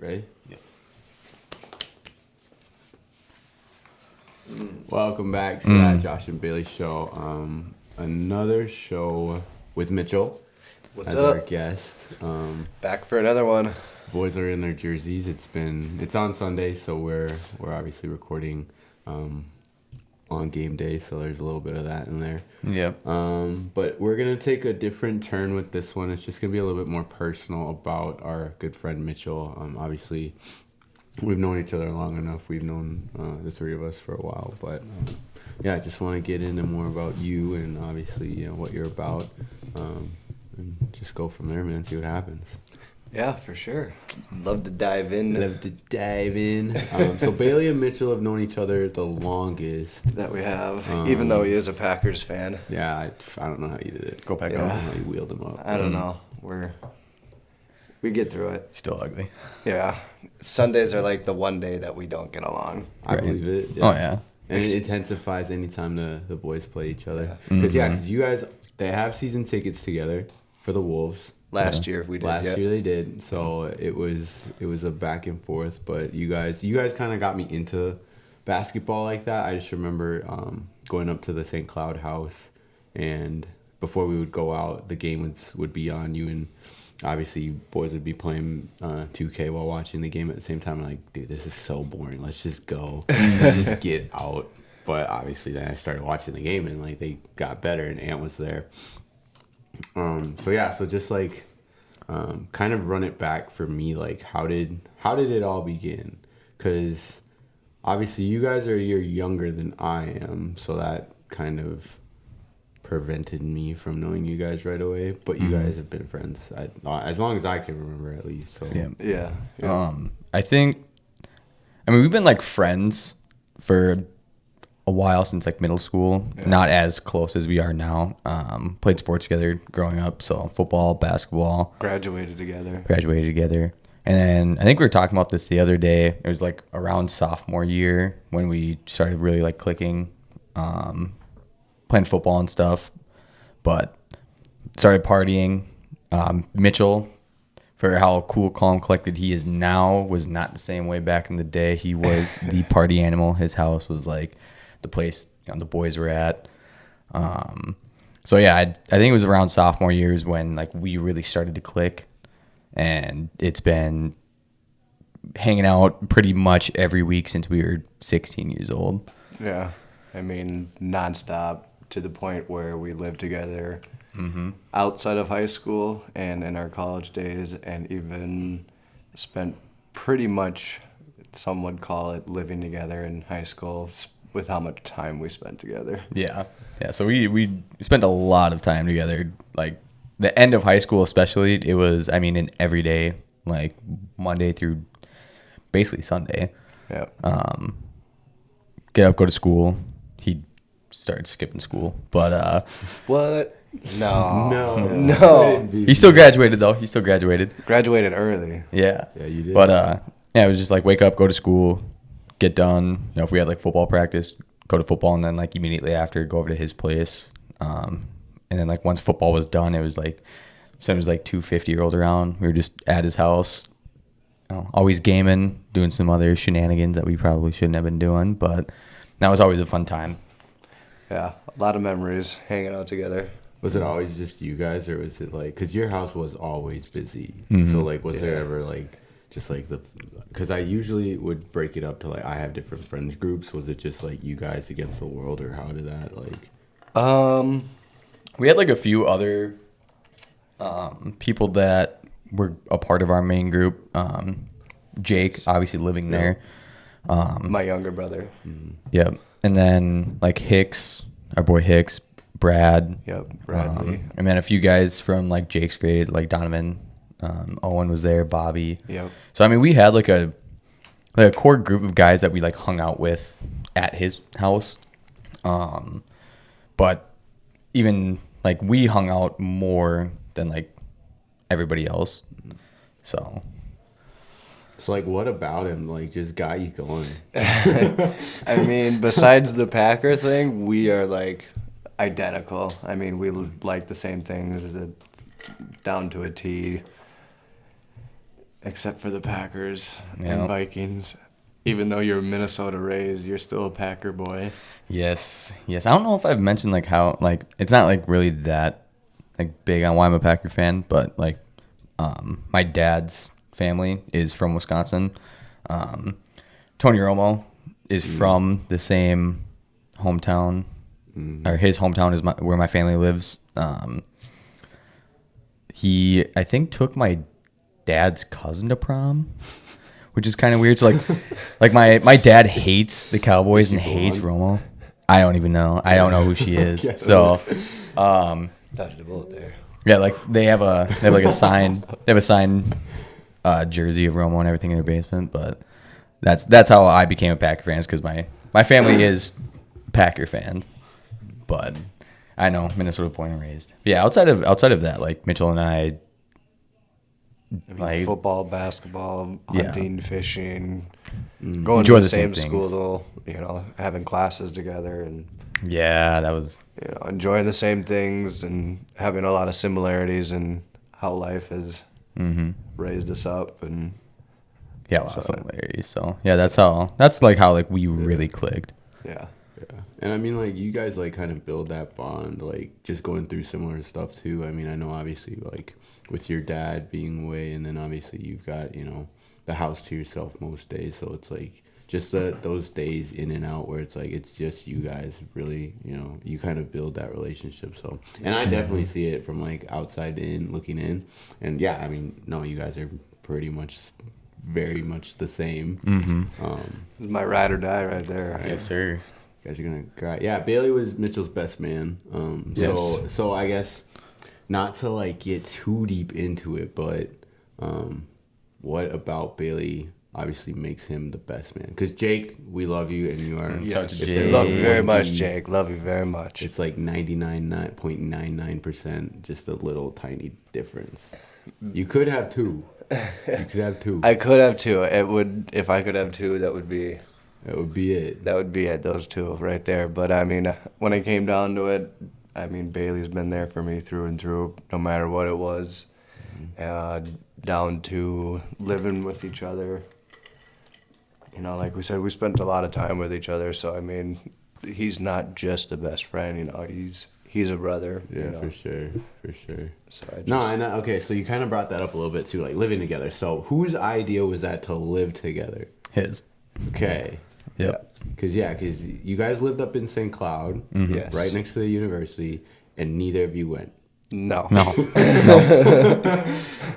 Ready? Yeah. Welcome back to that Josh and Bailey show. Another show with Mitchell What's as up? our guest. Back for another one. Boys are in their jerseys. It's on Sunday, so we're obviously recording on game day, so there's a little bit of that in there. Yep. But we're gonna take a different turn with this one. It's just gonna be a little bit more personal about our good friend Mitchell. Obviously, we've known each other long enough. We've known the three of us for a while, but yeah, I just want to get into more about you and obviously what you're about, and just go from there, man. See what happens. Yeah, for sure. Love to dive in. Love to dive in. So Bailey and Mitchell have known each other the longest. That we have, even though he is a Packers fan. Yeah, I don't know how you did it. Go back I don't know up. how you wheeled him up. I don't know. We get through it. Still ugly. Yeah. Sundays are like the one day that we don't get along. I Right. believe it. Oh, yeah. And it intensifies anytime the boys play each other. Yeah. Because you guys, they have season tickets together for the Wolves. Last year we did. Last year they did, so it was a back and forth. But you guys kind of got me into basketball like that. I just remember going up to the St. Cloud house, and before we would go out, the game would be on. You and obviously boys would be playing 2K while watching the game at the same time. I'm like, dude, this is so boring. Let's just go. Let's just get out. But obviously then I started watching the game, and like they got better, and Ant was there. So just like kind of run it back for me, like how did it all begin? Because obviously you guys are a year younger than I am, so that kind of prevented me from knowing you guys right away. But you guys have been friends as long as I can remember, at least. So Yeah. Yeah. I think, we've been like friends for a while, since like middle school. Yeah. Not as close as we are now. Played sports together growing up, so football, basketball. Graduated together. Graduated together. And then I think we were talking about this the other day. It was like around sophomore year when we started really like clicking, playing football and stuff. But started partying. Mitchell, for how cool, calm, collected he is now, was not the same way back in the day. He was the party animal. His house was like the place the boys were at. So yeah, I think it was around sophomore years when like we really started to click, and it's been hanging out pretty much every week since we were 16 years old. Yeah. I mean, nonstop, to the point where we lived together outside of high school and in our college days, and even spent pretty much, some would call it, living together in high school with how much time we spent together. Yeah. So we spent a lot of time together. Like the end of high school, especially, it was, an every day, like Monday through basically Sunday. Yeah. Get up, go to school. He started skipping school, but What? No. No. he still graduated though. He still graduated. Graduated early. Yeah. Yeah, you did. But it was just like wake up, go to school, get done. If we had like football practice, go to football, and then like immediately after go over to his place. And then like once football was done, it was like 2 50-year-olds around. We were just at his house, always gaming, doing some other shenanigans that we probably shouldn't have been doing, but that was always a fun time. Yeah. A lot of memories hanging out together. Was it always just you guys, or was it like, because your house was always busy? So like, was there ever like just like because I usually would break it up to like I have different friends groups. Was it just like you guys against the world, or how did that like? We had like a few other people that were a part of our main group. Jake, obviously living there. My younger brother. Yep. And then like Hicks, our boy Hicks, Brad. Yep. Bradley. And then a few guys from like Jake's grade, like Donovan, Owen was there, Bobby. Yep. So we had like a core group of guys that we like hung out with at his house. But even like we hung out more than like everybody else. So like, what about him like just got you going? I mean, besides the Packer thing, we are like identical. I mean, we like the same things down to a T. Except for the Packers Yeah. and Vikings. Even though you're Minnesota raised, you're still a Packer boy. Yes. I don't know if I've mentioned like how like it's not like really that like big on why I'm a Packer fan, but like my dad's family is from Wisconsin. Tony Romo is from the same hometown, or his hometown is where my family lives. He, I think, took my dad's cousin to prom, which is kind of weird. So like my dad hates the Cowboys and hates Romo. I don't even know. I don't know who she is. So, Dodged a bullet there. yeah, like they have like a signed jersey of Romo and everything in their basement. But that's how I became a Packer fan, because my family is Packer fans. But I know Minnesota born and raised. Yeah, outside of that, like Mitchell and I, like Football, basketball, Yeah. hunting, fishing, enjoy going to the the same same things. school, having classes together and yeah, that was enjoying the same things and having a lot of similarities in how life has raised us up. And a lot of similarities. So yeah, that's like how like we really clicked. yeah. Yeah. And I mean, like, you guys, like, kind of build that bond, like, just going through similar stuff, too. I mean, I know, obviously, like, with your dad being away, and then, obviously, you've got, the house to yourself most days. So it's, like, just those days in and out where it's, like, it's just you guys really, you kind of build that relationship. So, and I definitely see it from, like, outside in, looking in. And, yeah, I mean, no, you guys are pretty much very much the same. This is my ride or die right there. Right? Yes, sir. You guys are gonna cry. Yeah, Bailey was Mitchell's best man. So I guess not to like get too deep into it, but what about Bailey obviously makes him the best man? Because Jake, we love you, and you are. Yes, to Jake. love you very One much, B, Jake. Love you very much. It's like 99.99%, just a little tiny difference. You could have two. You could have two. I could have two. It would, if I could have two, that would be it. those two right there. But I mean, when it came down to it, I mean, Bailey's been there for me through and through, no matter what it was, down to living with each other. Like we said, we spent a lot of time with each other. So I mean, he's not just a best friend. He's a brother. Yeah, for sure. So I just, No, I know. Okay, so you kind of brought that up a little bit too, like living together. So whose idea was that to live together? His. Okay. Yep. Because you guys lived up in St. Cloud, Yes. right next to the university, and neither of you went. No.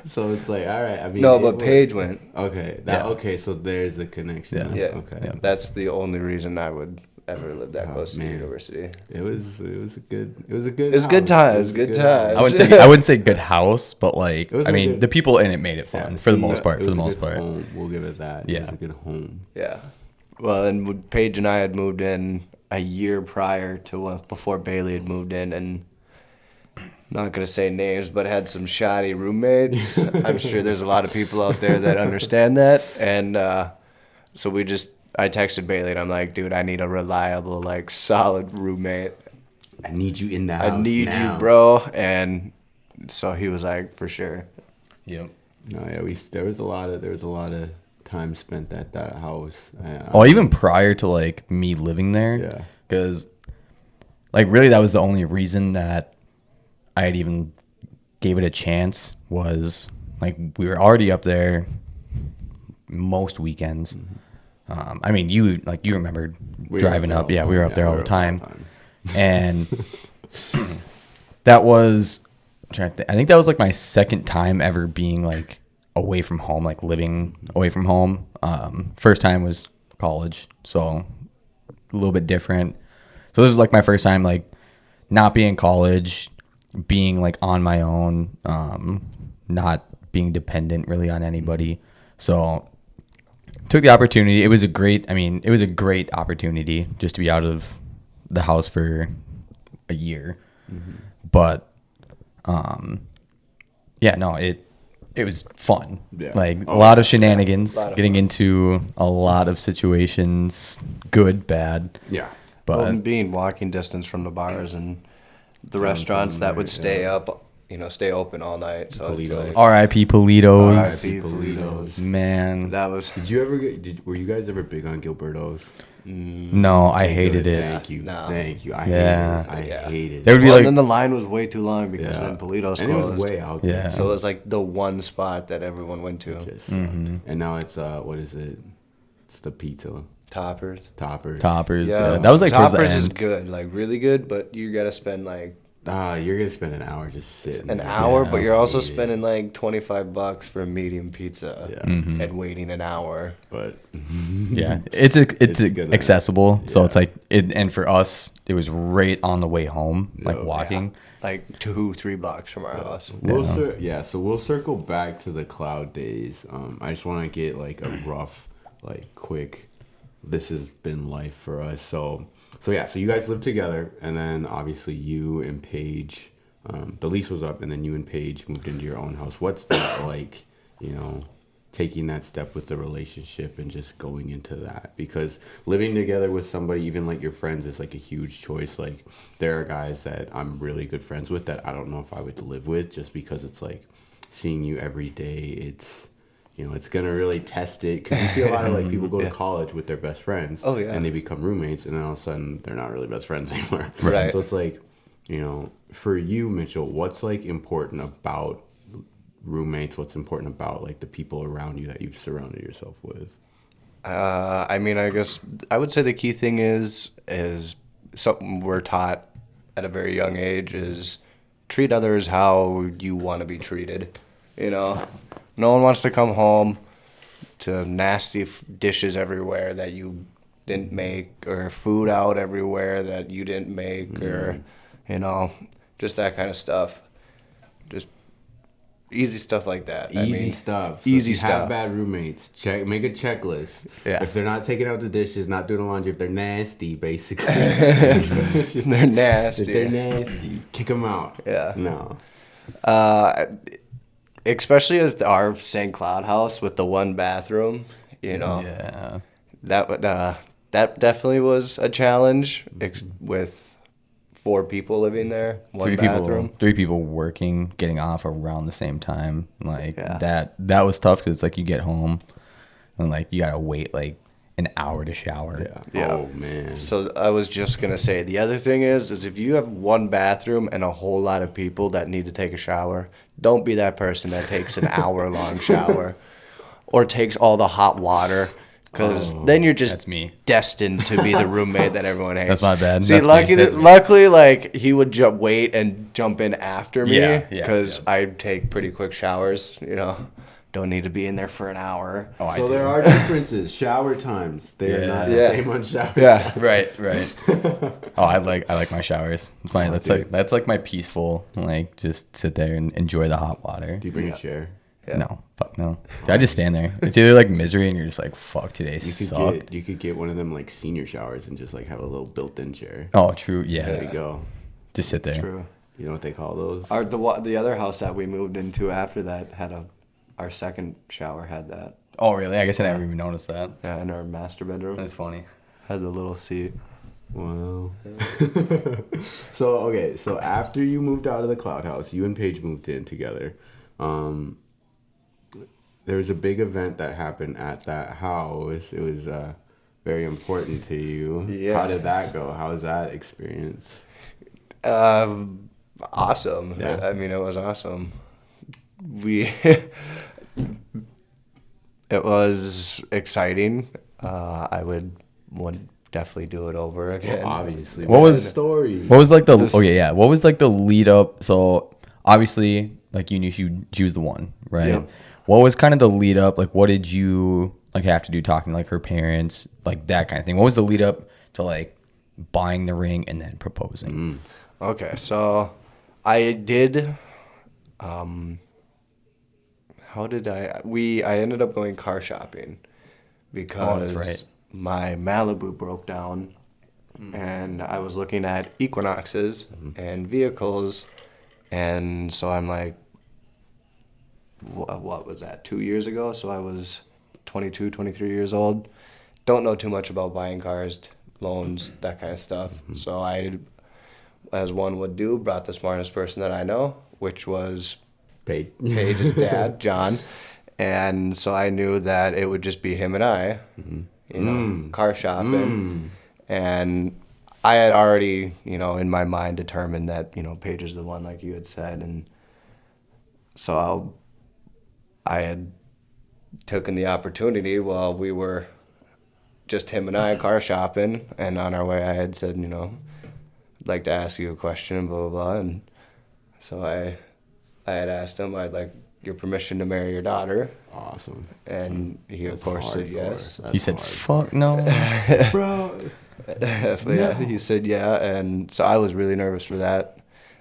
So it's like, all right. I mean, No, it but was- Paige went. Okay. Okay. So there's the connection. Yeah. Yeah. Okay. Yeah. That's the only reason I would ever live that close to the man. university. It was a good. It's good house. times, It was a good house. times. I wouldn't say good house, but like It was I a mean good- the people in it made it fun Yeah, for the see, most part. it For the was a most good part. home. We'll give it that. It Yeah. was a good home. Yeah. Well, and Paige and I had moved in a year prior to before Bailey had moved in, and not gonna say names, but had some shoddy roommates. I'm sure there's a lot of people out there that understand that, and so I texted Bailey and I'm like, dude, I need a reliable, like, solid roommate. I need you in the house. I need now. you, bro. And so he was like, for sure. Yep. No, yeah, there was a lot of time spent at that house. Well, even prior to like me living there, Yeah. because like really that was the only reason that I had even gave it a chance, was like we were already up there most weekends. I mean, you remembered We were driving there up. all the Yeah, we were time. up there Yeah, all we the were up time, and that was. I think that was like my second time ever being like away from home, like living away from home. First time was college, so a little bit different. So this is like my first time like not being in college, being like on my own, not being dependent really on anybody. So took the opportunity. It was a great opportunity just to be out of the house for a year. But it was fun. Yeah. Like Oh, a lot of shenanigans, lot of getting fun. into a lot of situations, good, bad. Yeah. But Well, and being walking distance from the bars and the restaurants that would stay up stay open all night. So it's Politos. like, R.I.P. Politos. R.I.P. Politos. Man. That was Did you ever were you guys ever big on Gilberto's? No, I hated it. Thank you. No. Thank you. I Yeah. hated it. I hated There it. would be well, like, and then the line was way too long because Yeah. then Politos And it closed. was way out there. Yeah. So it was like the one spot that everyone went to. Just sucked. And now it's what is it? It's the pizza Toppers. toppers. toppers. Yeah. That was like towards the Toppers is end. good, like really good, but you gotta spend like You're gonna spend an hour just sitting. an there. hour, Yeah. but you're also Hate it. spending like $25 for a medium pizza Yeah. and waiting an hour. But Yeah, it's gonna- accessible. So yeah. it's like and for us, it was right on the way home, like Yeah. walking. Like $2-3 from our house. So we'll circle back to the cloud days. I just want to get like a rough, like quick. This has been life for us. So you guys lived together, and then obviously you and Paige, the lease was up, and then you and Paige moved into your own house. What's that like? Taking that step with the relationship and just going into that, because living together with somebody, even like your friends, is like a huge choice. Like there are guys that I'm really good friends with that I don't know if I would live with, just because it's like seeing you every day. It's gonna really test it, because you see a lot of like people go to college with their best friends. Oh, yeah. And they become roommates, and then all of a sudden they're not really best friends anymore. Right. So it's like, for you, Mitchell, what's like important about roommates? What's important about like the people around you that you've surrounded yourself with? I mean, I guess I would say the key thing is something we're taught at a very young age is treat others how you want to be treated. No one wants to come home to nasty dishes everywhere that you didn't make, or food out everywhere that you didn't make, or just that kind of stuff. Just easy stuff like that. Easy stuff. So easy if you stuff. have bad roommates, make a checklist. Yeah. If they're not taking out the dishes, not doing the laundry, if they're nasty, basically. They're nasty. If they're nasty, kick them out. Yeah. No. Especially with our St. Cloud house with the one bathroom, Yeah. that definitely was a challenge with 4 people living there, one bathroom. Three people working, getting off around the same time. Like Yeah. that was tough, because it's like you get home and like you gotta wait like an hour to shower. Yeah. Yeah. Oh man. So I was just gonna say the other thing is if you have one bathroom and a whole lot of people that need to take a shower, don't be that person that takes an hour-long shower or takes all the hot water. Because then you're just That's me. destined to be the roommate that everyone hates. That's my bad. See, That's me. That's me. luckily, like he would wait and jump in after me. Yeah, Because I take pretty quick showers. Don't need to be in there for an hour. Oh, I So do. there are differences. Shower times. They're Yeah. not the Yeah. same on shower Yeah. time. Right. Oh, I like my showers. It's fine. That's like my peaceful, like just sit there and enjoy the hot water. Do you bring a chair? Yeah. No, fuck no. I just stand there. It's either like misery and you're just like, fuck, today sucked. You could get one of them like senior showers and just like have a little built-in chair. Oh, true. Yeah. There you go. Just sit there. True. You know what they call those? The other house that we moved into after that had our second shower had that. Oh, really? I guess I never even noticed that. Yeah, in our master bedroom That's funny. had the little seat. Wow. So after you moved out of the cloud house, you and Paige moved in together. There was a big event that happened at that house. It was very important to you. Yeah. How did that go? How was that experience? Awesome. Yeah. I mean, it was awesome. It was exciting. I would definitely do it over again. Well, obviously. What What's was- the story? What was like the This- what was like the lead up? So obviously, like you knew she was the one, right? Yep. What was kind of the lead up? Like, what did you like have to do talking to like her parents, like that kind of thing? What was the lead up to like buying the ring and then proposing? Okay, so I did. How did I? I ended up going car shopping because right. my Malibu broke down, and I was looking at Equinoxes and vehicles, and so I'm like, what was that? 2 years ago, so I was 22, 23 years old. Don't know too much about buying cars, loans, that kind of stuff. So I as one would do, brought the smartest person that I know, which was Paige. Paige's dad, John. And so I knew that it would just be him and I, car shopping. And I had already, in my mind determined that, Paige is the one, like you had said. And so I had taken the opportunity while we were just him and I car shopping. And on our way, I had said, I'd like to ask you a question, blah, blah, blah. And so I had asked him, I'd like your permission to marry your daughter. Awesome. And he, of course, said yes. He said, fuck no. Bro. But yeah, he said yeah. And so I was really nervous for that.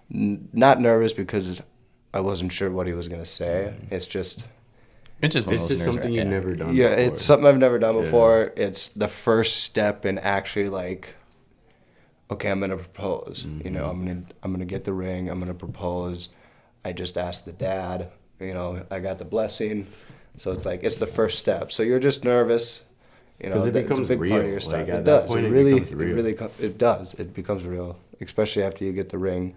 Not nervous because I wasn't sure what he was going to say. It's just... It's just something you've never done Yeah, before. it's something I've never done before. It's the first step in actually like, okay, I'm gonna propose. I'm gonna get the ring. I'm gonna propose. I just asked the dad. I got the blessing. So it's like it's the first step. So you're just nervous. Because it becomes it's a big real. part of your stuff. Like, at it that does. point, It it really, becomes real. it really, it does. It becomes real, especially after you get the ring.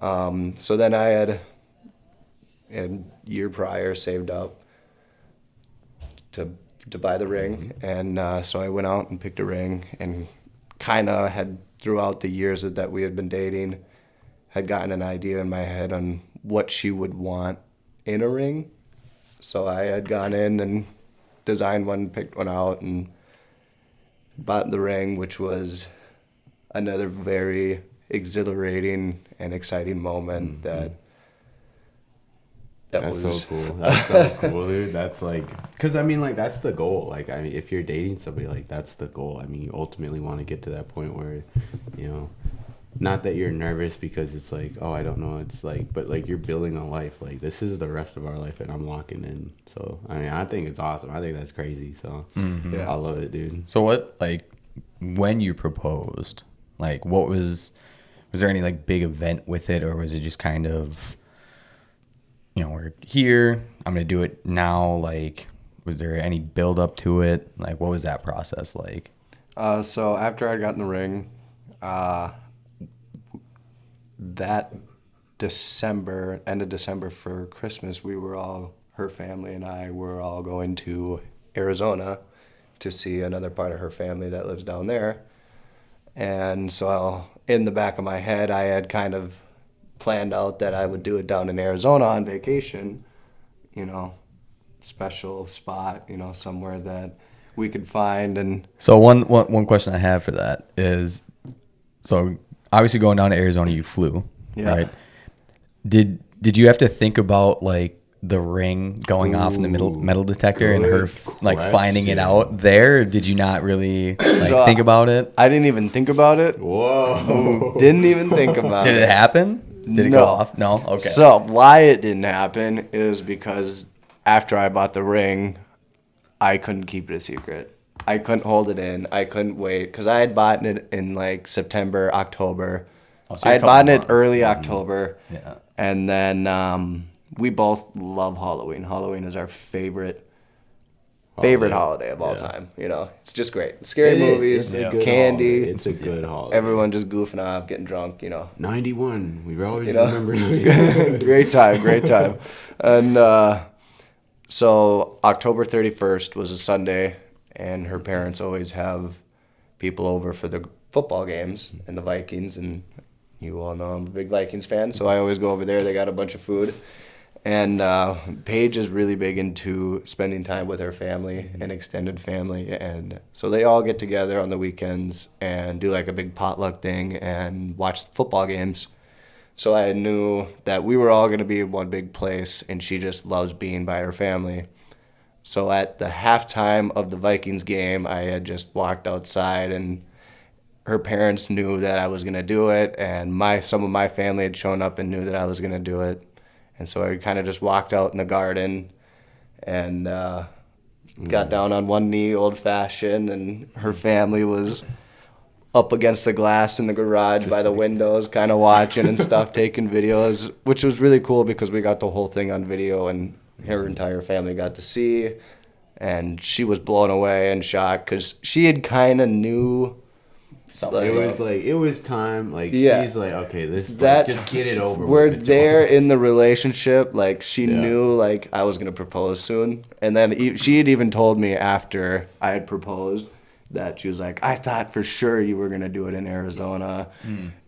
So then I had a year prior saved up to buy the ring, and so I went out and picked a ring, and kind of had throughout the years that we had been dating, had gotten an idea in my head on what she would want in a ring. So I had gone in and designed one, picked one out, and bought the ring, which was another very exhilarating and exciting moment that That's was so cool. That's so cool, dude. That's like, because I mean, like, that's the goal. Like, I mean, if you're dating somebody, like, that's the goal. I mean, you ultimately want to get to that point where, not that you're nervous because it's like, oh, I don't know. It's like, but like, you're building a life. Like, this is the rest of our life, and I'm locking in. So, I mean, I think it's awesome. I think that's crazy. So, Yeah. I love it, dude. So what, like, when you proposed, like, was there any, like, big event with it, or was it just kind of, we're here, I'm going to do it now? Like, was there any build up to it? Like, what was that process like? So after I'd gotten the ring, that December, end of December for Christmas, her family and I were all going to Arizona to see another part of her family that lives down there. And so in the back of my head, I had kind of planned out that I would do it down in Arizona on vacation, special spot, somewhere that we could find. And So one question I have for that is, so obviously going down to Arizona, you flew, Yeah. right? Did you have to think about, like, the ring going off in the metal detector and her good like finding it question. out there? Or did you not really So, think about it? I didn't even think about it. Whoa. Didn't even think about Did it happen? Did it No. go off? No. Okay. So why it didn't happen is because after I bought the ring, I couldn't keep it a secret. I couldn't hold it in. I couldn't wait because I had bought it in like September, October. Oh, so I you're a had couple bought it months. early October. Yeah. And then we both love Halloween. Halloween is our favorite holiday of all time. It's just great. Scary movies, It's a good candy, holiday. It's a good holiday. everyone just goofing off, getting drunk. 91. We always You know? remember. Great time. And so October 31st was a Sunday, and her parents always have people over for the football games and the Vikings, and you all know I'm a big Vikings fan, so I always go over there. They got a bunch of food. And Paige is really big into spending time with her family and extended family, and so they all get together on the weekends and do like a big potluck thing and watch football games. So I knew that we were all going to be in one big place, and she just loves being by her family. So at the halftime of the Vikings game, I had just walked outside, and her parents knew that I was going to do it, and some of my family had shown up and knew that I was going to do it. And so I kind of just walked out in the garden and got down on one knee, old-fashioned, and her family was up against the glass in the garage by the windows, kind of watching and stuff, taking videos, which was really cool because we got the whole thing on video, and her entire family got to see. And she was blown away and shocked because she had kind of knew It was like it was time. Like Yeah. she's like, okay, this That just get it over. we're with. there in the relationship. Like she Yeah. knew like I was gonna propose soon, and then she had even told me after I had proposed that she was like, I thought for sure you were gonna do it in Arizona,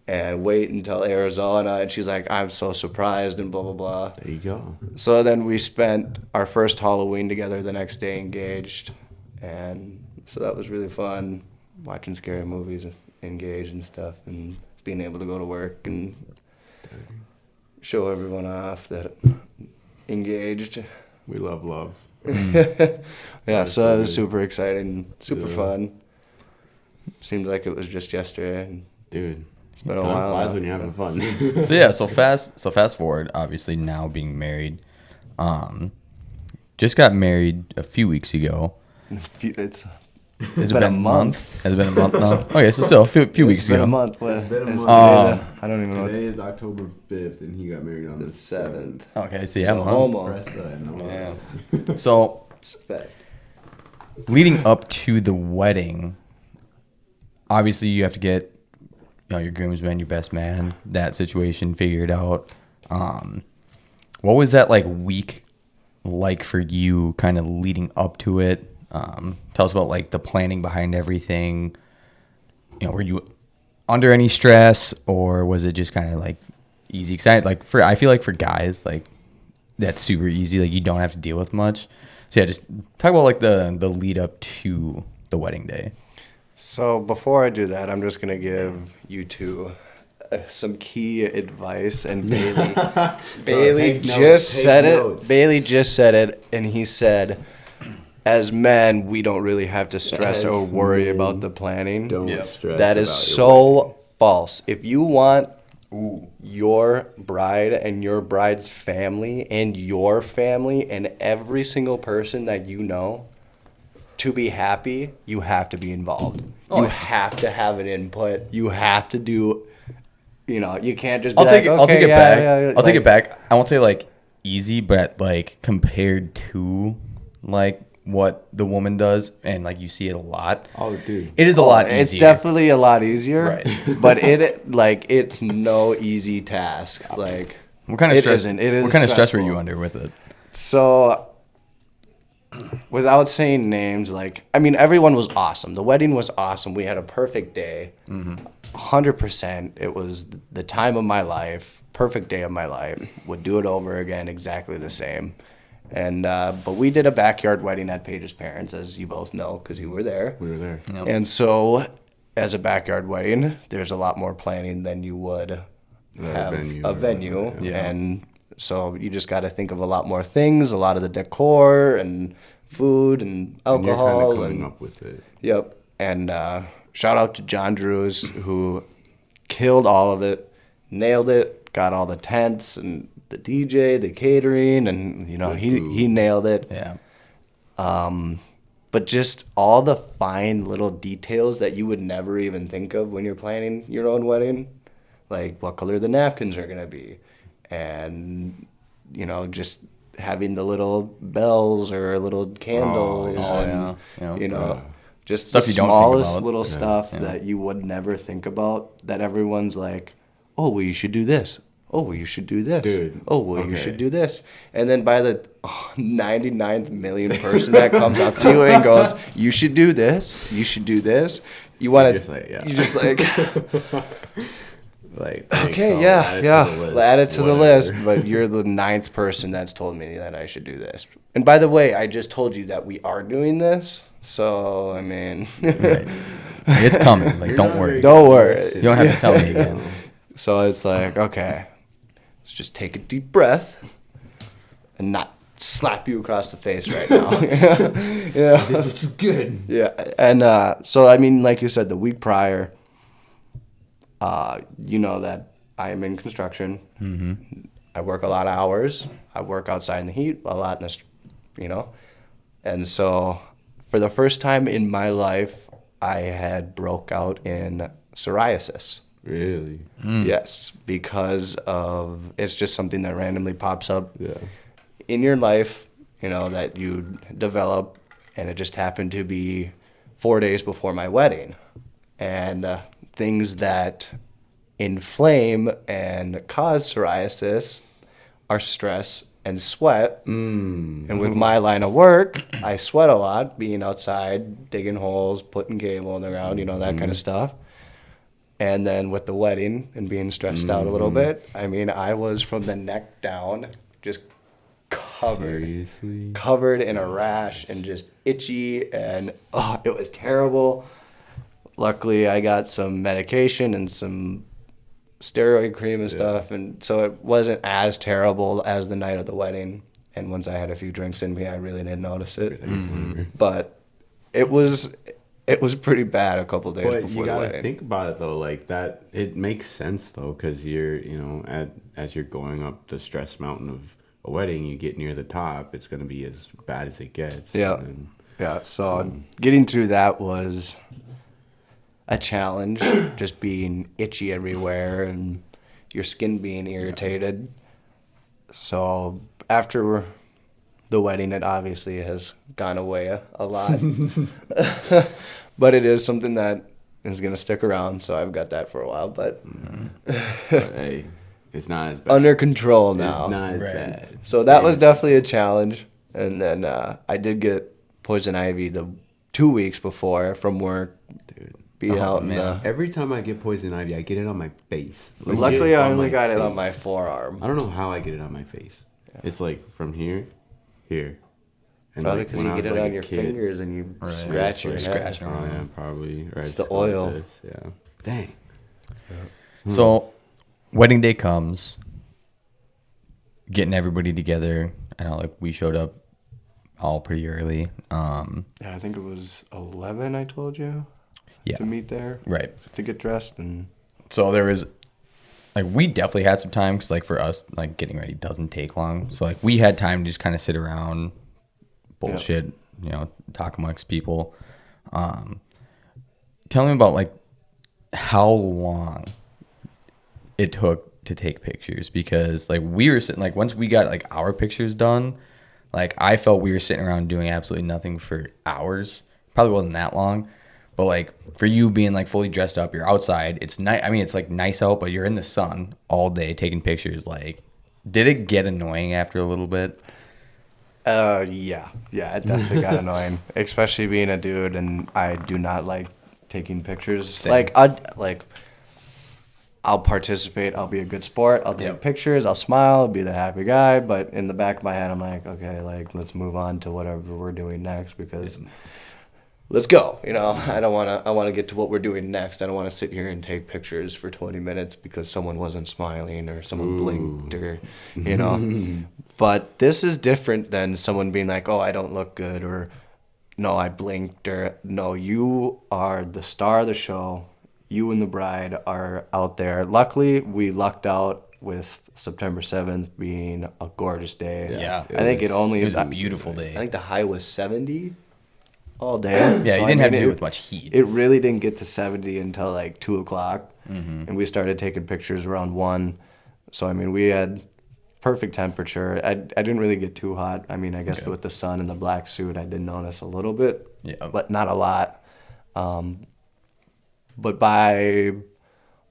and wait until Arizona. And she's like, I'm so surprised and blah blah blah. There you go. So then we spent our first Halloween together the next day engaged, and so that was really fun, watching scary movies engaged and stuff, and being able to go to work and show everyone off that engaged. We love love. Yeah, so so it was good. super exciting, super Yeah. fun. Seems like it was just yesterday. And Dude, it's been a time while. flies now. when you're having fun. So yeah, so fast forward, obviously now being married. Just got married a few weeks ago. It's Has it been a month. Has it been a month now? Okay, so still a few weeks It's been ago. a month. What? It's been a It's month. today I don't even know. Today is October 5th, and he got married on the 7th. 7th. Okay, so yeah, So a month. almost. Press that, no. Yeah. So Respect. leading up to the wedding, obviously you have to get your groomsman, your best man, that situation figured out. What was that like week like for you, kind of leading up to it? Tell us about like the planning behind everything. Were you under any stress, or was it just kind of like easy? Because I feel like for guys, like that's super easy. Like you don't have to deal with much. So yeah, just talk about like the lead up to the wedding day. So before I do that, I'm just gonna give you two some key advice. And Bailey take notes, just take said notes. it. Bailey just said it, and he said, "As men, we don't really have to stress As or worry men, about the planning." Don't Yep. stress. That is about your so wedding. false. If you want your bride and your bride's family and your family and every single person that you know to be happy, you have to be involved. You have to have an input. You have to do, you can't just be I'll take it. like, I'll take okay, it yeah, back. yeah, I'll take it like- back. I won't say like easy, but like compared to like what the woman does, and like you see it a lot. Oh, dude. It is a lot It's easier. definitely a lot easier, Right. but it's no easy task. Like, What kind of it stress? isn't. It is What kind of stress were stressful. you under with it? So, without saying names, everyone was awesome. The wedding was awesome. We had a perfect day. 100%. It was the time of my life. Perfect day of my life. Would do it over again, exactly the same. And but we did a backyard wedding at Paige's parents, as you both know, because you were there. We were there. Yep. And so, as a backyard wedding, there's a lot more planning than you would have a venue. Yeah. And so you just got to think of a lot more things, a lot of the decor and food and And you're kind alcohol. of coming and, up with it. Yep. And shout out to John Drews, who killed all of it, nailed it, got all the tents and the DJ, the catering, and Good he food. nailed it. Yeah. But just all the fine little details that you would never even think of when you're planning your own wedding, like what color the napkins are gonna be, and just having the little bells or little candles, Oh, and yeah. just Stuff the you don't think smallest about. little stuff Yeah. that you would never think about. That everyone's like, oh well, you should do this. Oh well, you should do this. Dude, Oh well, you okay. should do this. And then by the 99th million person that comes up to you and goes, you should do this. You should do this. You want just to. like, yeah. You just like. Like, thanks, Okay, I'll yeah, add it yeah. to the list, Add it to the whatever. list, but you're the 9th person that's told me that I should do this. And by the way, I just told you that we are doing this. So, I mean, It's coming. Like, You're don't not worry. very Don't good worry. at You don't have to tell me again. so it's like, okay, let's just take a deep breath and not slap you across the face right now. Yeah. This was too good. Yeah, and so I mean, like you said, the week prior, you know that I am in construction. Mm-hmm. I work a lot of hours. I work outside in the heat a lot, and so for the first time in my life, I had broke out in psoriasis. Really? Yes, because of it's just something that randomly pops up Yeah. in your life, that you develop, and it just happened to be 4 days before my wedding. and things that inflame and cause psoriasis are stress and sweat. And with my line of work, I sweat a lot, being outside, digging holes, putting cable in the ground, that kind of stuff. And then with the wedding and being stressed out a little bit, I mean, I was from the neck down just Seriously? covered in a rash and just itchy, and it was terrible. Luckily, I got some medication and some steroid cream and stuff, and so it wasn't as terrible as the night of the wedding. And once I had a few drinks in me, I really didn't notice it. But it was pretty bad a couple days But before you the gotta wedding. think about it though, like that. It makes sense though, because you're, as you're going up the stress mountain of a wedding, you get near the top, it's gonna be as bad as it gets. Yeah. And So getting through that was a challenge, just being itchy everywhere and your skin being irritated. So after the wedding, it obviously has gone away a lot. But it is something that is going to stick around, so I've got that for a while. But hey, it's not as bad. under control now. It's not as Right. bad. So that was definitely a challenge. And then I did get poison ivy the 2 weeks before from work. Dude. Being out in man. the... Every time I get poison ivy, I get it on my face. Legit Luckily, I on only my got it on face. my forearm. I don't know how I get it on my face. It's like from here, and Probably like, because when you I get was, it like, on a your kid, fingers and you Right. scratch your Just head. scratch. Oh yeah, probably. Or I It's just the go like oil. this, yeah. Dang. So, wedding day comes, getting everybody together. I know, like, we showed up all pretty early. Yeah, I think it was 11. I told you Yeah, to meet there right. to get dressed, and So there was, like, we definitely had some time because, like, for us, like, getting ready doesn't take long. So, like, we had time to just kind of sit around, bullshit, talk amongst people. Tell me about, like, how long it took to take pictures, because, like, we were sitting, like, once we got, like, our pictures done, like, I felt we were sitting around doing absolutely nothing for hours. Probably wasn't that long. But, like, for you being, like, fully dressed up, you're outside. It's nice. I mean, it's, like, nice out, but you're in the sun all day taking pictures. Like, did it get annoying after a little bit? yeah, it definitely got annoying, especially being a dude, and I do not like taking pictures. Same. I'll participate. I'll be a good sport. I'll take Yep. pictures. I'll smile. I'll be the happy guy. But in the back of my head, I'm like, okay, like, let's move on to whatever we're doing next, because let's go. I don't want to. I want to get to what we're doing next. I don't want to sit here and take pictures for 20 minutes because someone wasn't smiling or someone blinked or, But this is different than someone being like, oh, I don't look good, or no, I blinked, or no, you are the star of the show. You and the bride are out there. Luckily, we lucked out with September 7th being a gorgeous day. Yeah. I think it was a beautiful day. I think the high was 70 all day. Yeah, So, you didn't I have to mean, do it with much heat. It really didn't get to 70 until like 2 o'clock. Mm-hmm. And we started taking pictures around 1. So, I mean, we had perfect temperature. I didn't really get too hot. I mean, I guess with the sun and the black suit, I did notice a little bit, but not a lot. But by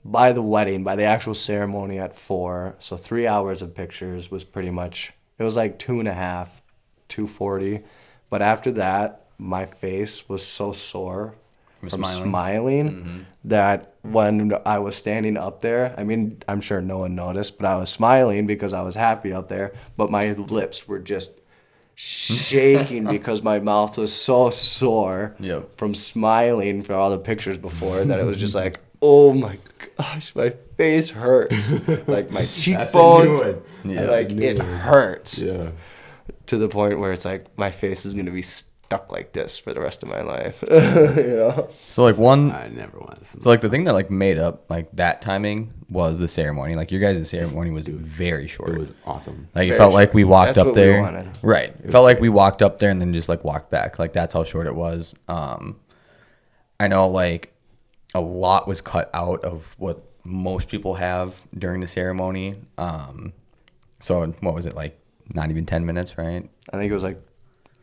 the wedding, by the actual ceremony at 4, so 3 hours of pictures was pretty much, it was like 2.5, 2:40. But after that, my face was so sore from smiling that when I was standing up there, I mean, I'm sure no one noticed, but I was smiling because I was happy up there, but my lips were just shaking because my mouth was so sore from smiling for all the pictures before that it was just like, oh my gosh, my face hurts. Like my cheekbones, like it hurts. Yeah. To the point where it's like my face is going to be stuck like this for the rest of my life. So, like, I never want to. So, like, the thing that, like, made up, like, that timing was the ceremony. Like, your guys' ceremony was very short. It was awesome. Like, it Very felt like short. we walked That's up what we there. wanted. Right. It felt like we walked up there and then just, like, walked back. Like, that's how short it was. I know, like, a lot was cut out of what most people have during the ceremony. So, what was it, like, not even 10 minutes, right? I think it was like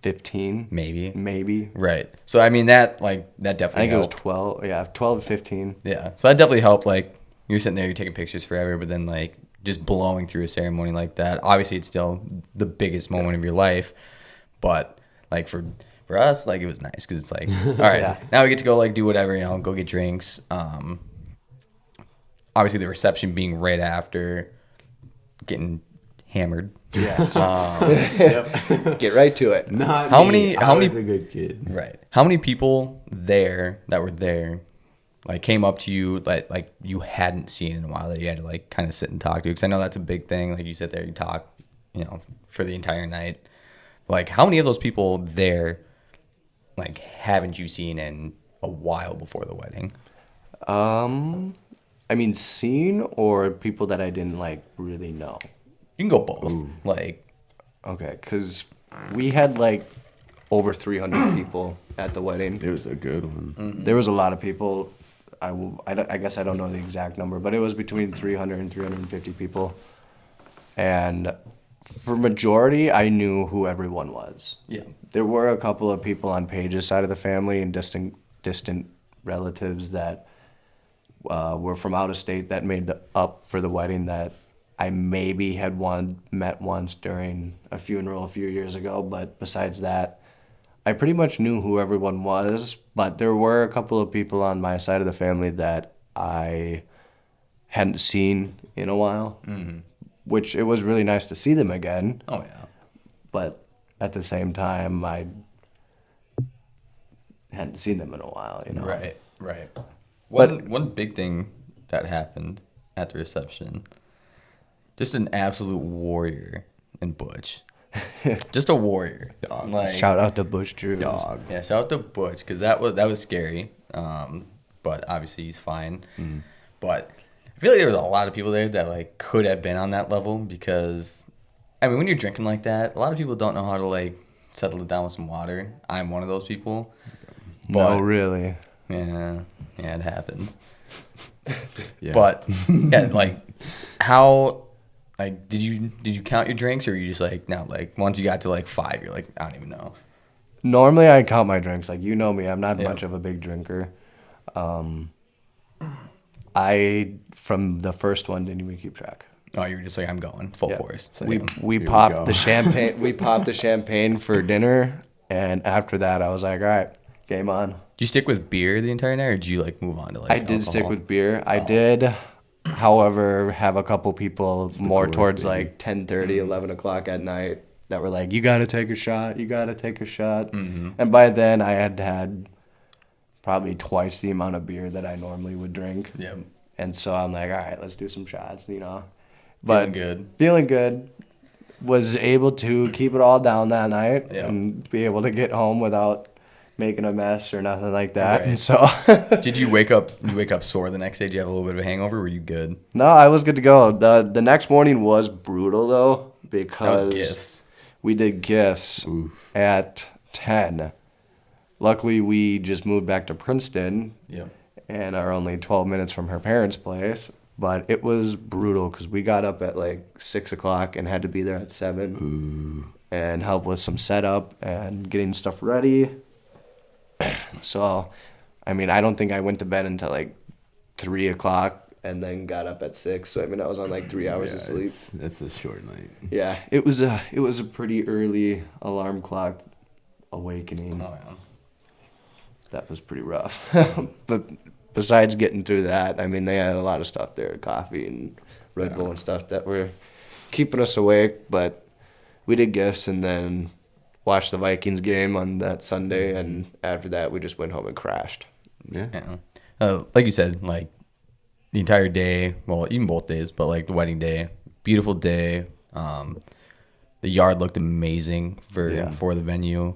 15, maybe. maybe. Right. So I mean that I definitely think it was helped. 12. Yeah, 12 to 15. Yeah. So that definitely helped. Like you're sitting there, you're taking pictures forever, but then like just blowing through a ceremony like that. Obviously, it's still the biggest moment of your life, but like for us, like it was nice because it's like, all right, Yeah. now we get to go like do whatever, go get drinks. Obviously the reception being right after, getting hammered. Yes. Yep. Get right to it. Not How me. many- I how was many- a good kid. Right. How many people there that were there, like came up to you that like you hadn't seen in a while that you had to like kind of sit and talk to? Because I know that's a big thing. Like you sit there, you talk, for the entire night. Like how many of those people there, like haven't you seen in a while before the wedding? I mean, seen or people that I didn't like really know. You can go both. Like Okay, because we had like over 300 people at the wedding. It was a good one. There was a lot of people. I guess I don't know the exact number, but it was between 300 and 350 people. And for majority, I knew who everyone was. yeah. There were a couple of people on Paige's side of the family and distant relatives that were from out of state that made up for the wedding that I maybe had met once during a funeral a few years ago. But besides that, I pretty much knew who everyone was. But there were a couple of people on my side of the family that I hadn't seen in a while, which it was really nice to see them again. Oh yeah. But at the same time, I hadn't seen them in a while, Right. But- One big thing that happened at the reception, just an absolute warrior in Butch. Just a warrior. Dog. Like, Shout out to Bush Drew. Dog. yeah, shout out to Butch because that was scary. But obviously he's fine. But I feel like there was a lot of people there that like could have been on that level because, I mean, when you're drinking like that, a lot of people don't know how to like settle it down with some water. I'm one of those people. No, But- really. Yeah, it happens. Yeah. But yeah, like how, like did you count your drinks or were you just like no, like once you got to like 5, you're like I don't even know. Normally, I count my drinks. Like, you know me, I'm not Yeah. much of a big drinker. I, from the first one, didn't even keep track. Oh, you were just like I'm going full Yeah. force. We Here we popped go. the champagne. We popped the champagne for dinner, and after that, I was like, all right, game on. Did you stick with beer the entire night or did you like move on to like I did stick alcohol? with beer. I did, however, have a couple people more coolest, towards baby. like 10:30, 11 o'clock at night that were like, you got to take a shot. You got to take a shot. And by then, I had probably twice the amount of beer that I normally would drink. Yeah. And so I'm like, all right, let's do some shots, But Feeling good. Feeling good. Was able to keep it all down that night Yeah. and be able to get home without making a mess or nothing like that. Right. And so, Did you wake up sore the next day? Did you have a little bit of a hangover? Were you good? no, I was good to go. The next morning was brutal though That was because gifts. we did gifts at 10. Luckily, we just moved back to Princeton Yeah. and are only 12 minutes from her parents' place. But it was brutal because we got up at like 6 o'clock and had to be there at 7 and help with some setup and getting stuff ready. So, I mean, I don't think I went to bed until like 3 o'clock and then got up at 6. So, I mean, I was on like 3 hours of sleep. It's a short night. Yeah, it was a pretty early alarm clock awakening. Oh yeah. That was pretty rough. But besides getting through that, I mean, they had a lot of stuff there, coffee and Red Bull and stuff that were keeping us awake. But we did gifts and then watched the Vikings game on that Sunday. And after that, we just went home and crashed. Yeah. Yeah. Like you said, like the entire day, well, even both days, but like the wedding day, beautiful day. The yard looked amazing for the venue.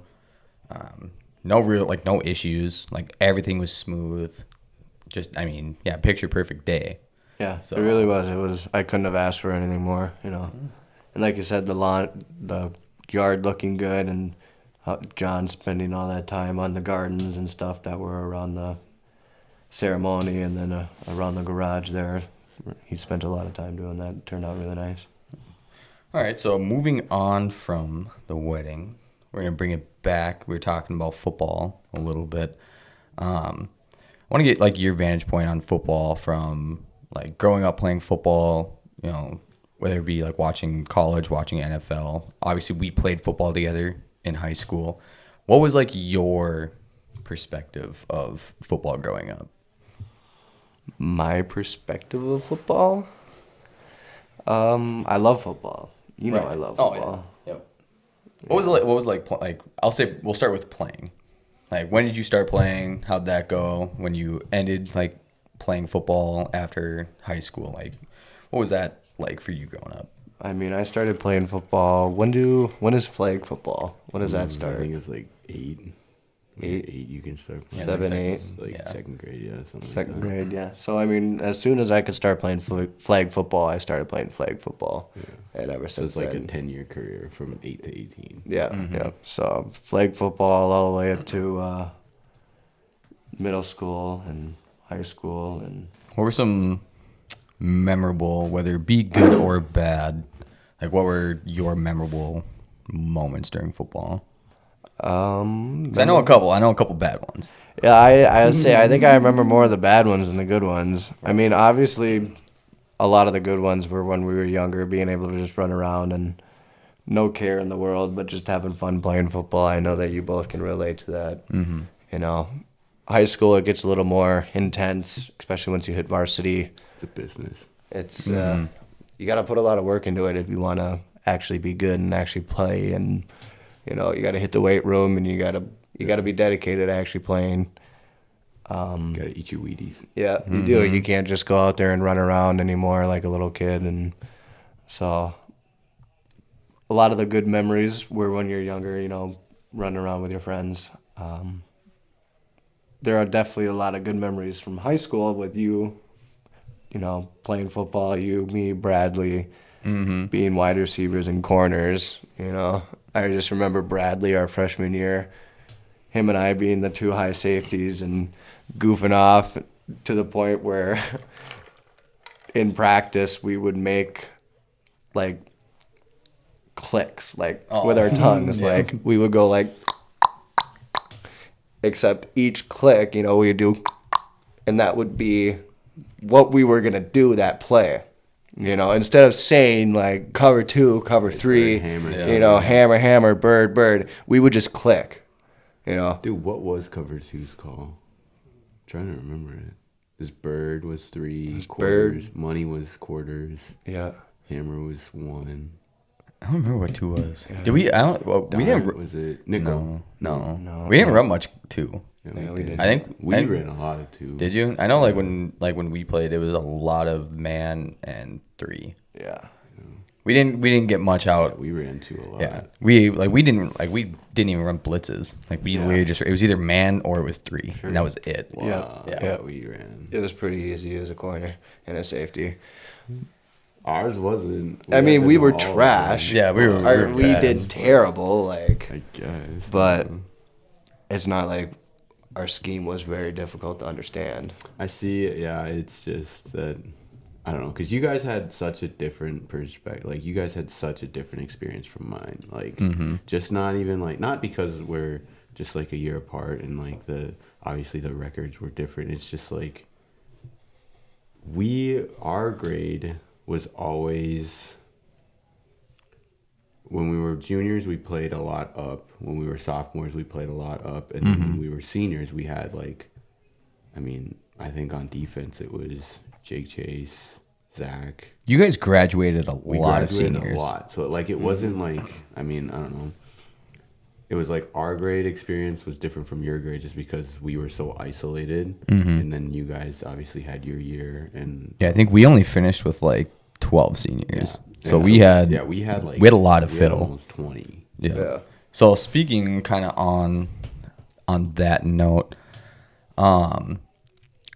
No issues. Like everything was smooth. Just, I mean, yeah, picture perfect day. Yeah, So- it really was. It was. I couldn't have asked for anything more, And like you said, the yard looking good, and John spending all that time on the gardens and stuff that were around the ceremony, and then around the garage there. He spent a lot of time doing that. It turned out really nice. All right, so moving on from the wedding, we're gonna bring it back. We were talking about football a little bit. I want to get like your vantage point on football from like growing up playing football. You know, whether it be like watching college, watching NFL. Obviously, we played football together in high school. What was like your perspective of football growing up? My perspective of football? I love football. You know I love football. Yeah. Yep. What was it like? What was like? I'll say we'll start with playing. Like, when did you start playing? How'd that go? When you ended like playing football after high school? Like, what was that like for you growing up? I mean, I started playing football. When is flag football? When does that I start? think it's like 8. Eight? 8 you can start playing. 7, 8? Like Yeah. second grade, yeah. Something Second like that. grade, yeah. So, I mean, as soon as I could start playing flag football, I started playing flag football. Yeah. And ever So since it's like then. a 10-year career from 8 to 18. Yeah, yeah. So, flag football all the way up to middle school and high school. And What were some memorable, whether it be good or bad, like what were your memorable moments during football? 'Cause I know a couple bad ones. Yeah, I would say I think I remember more of the bad ones than the good ones. I mean, obviously, a lot of the good ones were when we were younger, being able to just run around and no care in the world, but just having fun playing football. I know that you both can relate to that. Mm-hmm. You know, high school it gets a little more intense, especially once you hit varsity. It's a business. It's you got to put a lot of work into it if you want to actually be good and actually play, and you know you got to hit the weight room and you got to be dedicated to actually playing. Gotta eat your Wheaties. Yeah, you do. You can't just go out there and run around anymore like a little kid, and so a lot of the good memories were when you're younger. You know, running around with your friends. There are definitely a lot of good memories from high school with you. You know, playing football, you, me, Bradley, being wide receivers and corners. You know, I just remember Bradley our freshman year, him and I being the two high safeties and goofing off to the point where in practice we would make like clicks like with our tongues. Like we would go like, except each click, you know, we would do, and that would be what we were going to do that play. You know, instead of saying like cover 2, cover 3, hammer, you know, hammer, hammer, bird, bird, we would just click, you know. Dude, what was cover 2's call? I'm trying to remember it. This bird was 3 quarters. Money was quarters. Yeah. Hammer was 1. I don't remember what 2 was. Did we? I don't. Well, we Dime didn't. was it nickel? No. We didn't run much 2. Yeah, we did. I think We ran a lot of 2. Did you? I know, like when we played, it was a lot of man and 3. Yeah. We didn't get much out. We ran 2 a lot. Yeah, we didn't even run blitzes. Like we literally just, it was either man or it was 3, and that was it. Wow. Yeah. We ran. It was pretty easy as a corner and a safety. Ours wasn't. I mean, we were all trash. Yeah, we were We bad. did terrible, like, I guess. but it's not like our scheme was very difficult to understand. I see. Yeah, it's just that I don't know, because you guys had such a different perspective. Like you guys had such a different experience from mine. Like just not even like not because we're just like a year apart and like obviously the records were different. It's just like our grade was always. When we were juniors, we played a lot up. When we were sophomores, we played a lot up. And then when we were seniors, we had like, I mean, I think on defense it was Jake Chase, Zach. You guys graduated a We lot of graduated seniors. a lot. So like it wasn't like, I mean, I don't know. It was like our grade experience was different from your grade just because we were so isolated. And then you guys obviously had your year. And Yeah, I think we only finished with like 12 seniors. yeah. So And we had we had like we had a lot of we had fiddle. almost 20. Yeah. So speaking kind of on that note,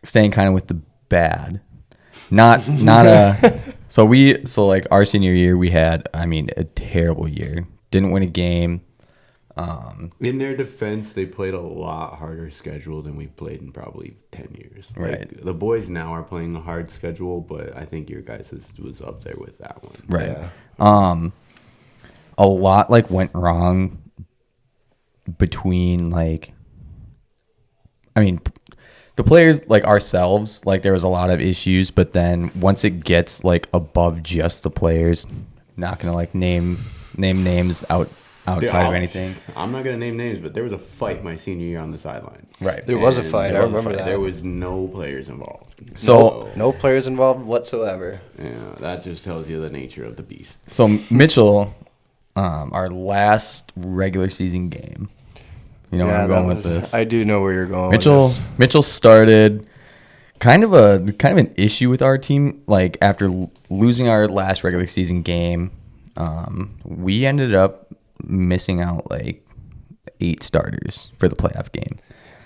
staying kind of with the bad, not so like our senior year we had, I mean, a terrible year. Didn't win a game. In their defense, they played a lot harder schedule than we've played in probably 10 years. Right. Like, the boys now are playing a hard schedule, but I think your guys' was up there with that one. Right. Yeah. A lot like went wrong between like, I mean, the players like ourselves, like there was a lot of issues, but then once it gets like above just the players, not gonna like name names outside of anything. I'm not gonna name names, but there was a fight my senior year on the sideline. Right. There was a And fight. there I was a remember fight. that. There was no players involved. So No players involved whatsoever. Yeah, that just tells you the nature of the beast. So Mitchell, our last regular season game. You know where I'm going with this. I do know where you're going. Mitchell started kind of an issue with our team. Like after losing our last regular season game, we ended up missing out like 8 starters for the playoff game.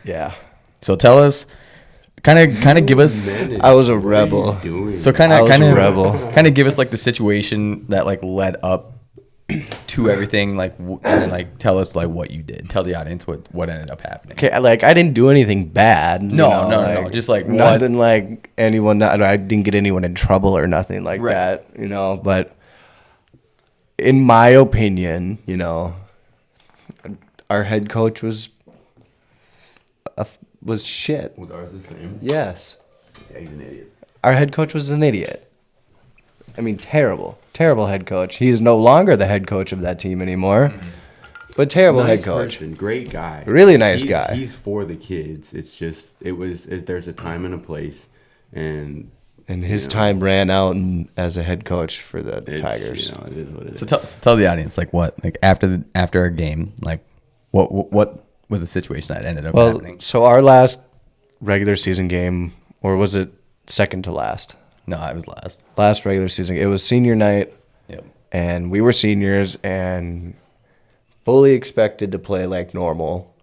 Yeah. So tell us, kind of give us. I was a rebel. So I was a rebel. kind of give us like the situation that like led up to everything, like and then like tell us like what you did. Tell the audience what ended up happening. Okay, like I didn't do anything bad. No. Just like nothing like anyone that I didn't get anyone in trouble or nothing like Right. that. But in my opinion, our head coach was shit. Was ours the same? Yes, Yeah, he's an idiot. our head coach was an idiot. I mean, terrible head coach. He is no longer the head coach of that team anymore. But terrible Nice head coach. person, great guy. Really nice guy. He's for the kids. It's just there's a time and a place, and And his you know, time ran out as a head coach for the it's, Tigers. it is what it is. So tell the audience like what like after our game, like what was the situation that ended up Well, happening? so our last regular season game, or was it second to last? No, I was last. Last regular season, it was senior night, Yep. and we were seniors and fully expected to play like normal.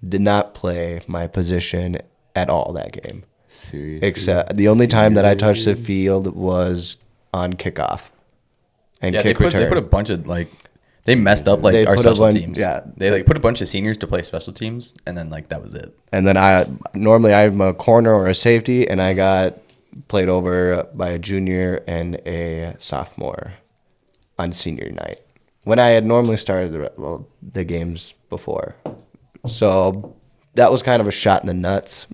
Did not play my position at all that game. Seriously. Except the only time that I touched the field was on kickoff and Yeah, kick they return. put a bunch of like they messed up like They our put a special bunch- teams. yeah. They like put a bunch of seniors to play special teams, and then like that was it. And then normally I'm a corner or a safety, and I got played over by a junior and a sophomore on senior night when I had normally started the games before. So that was kind of a shot in the nuts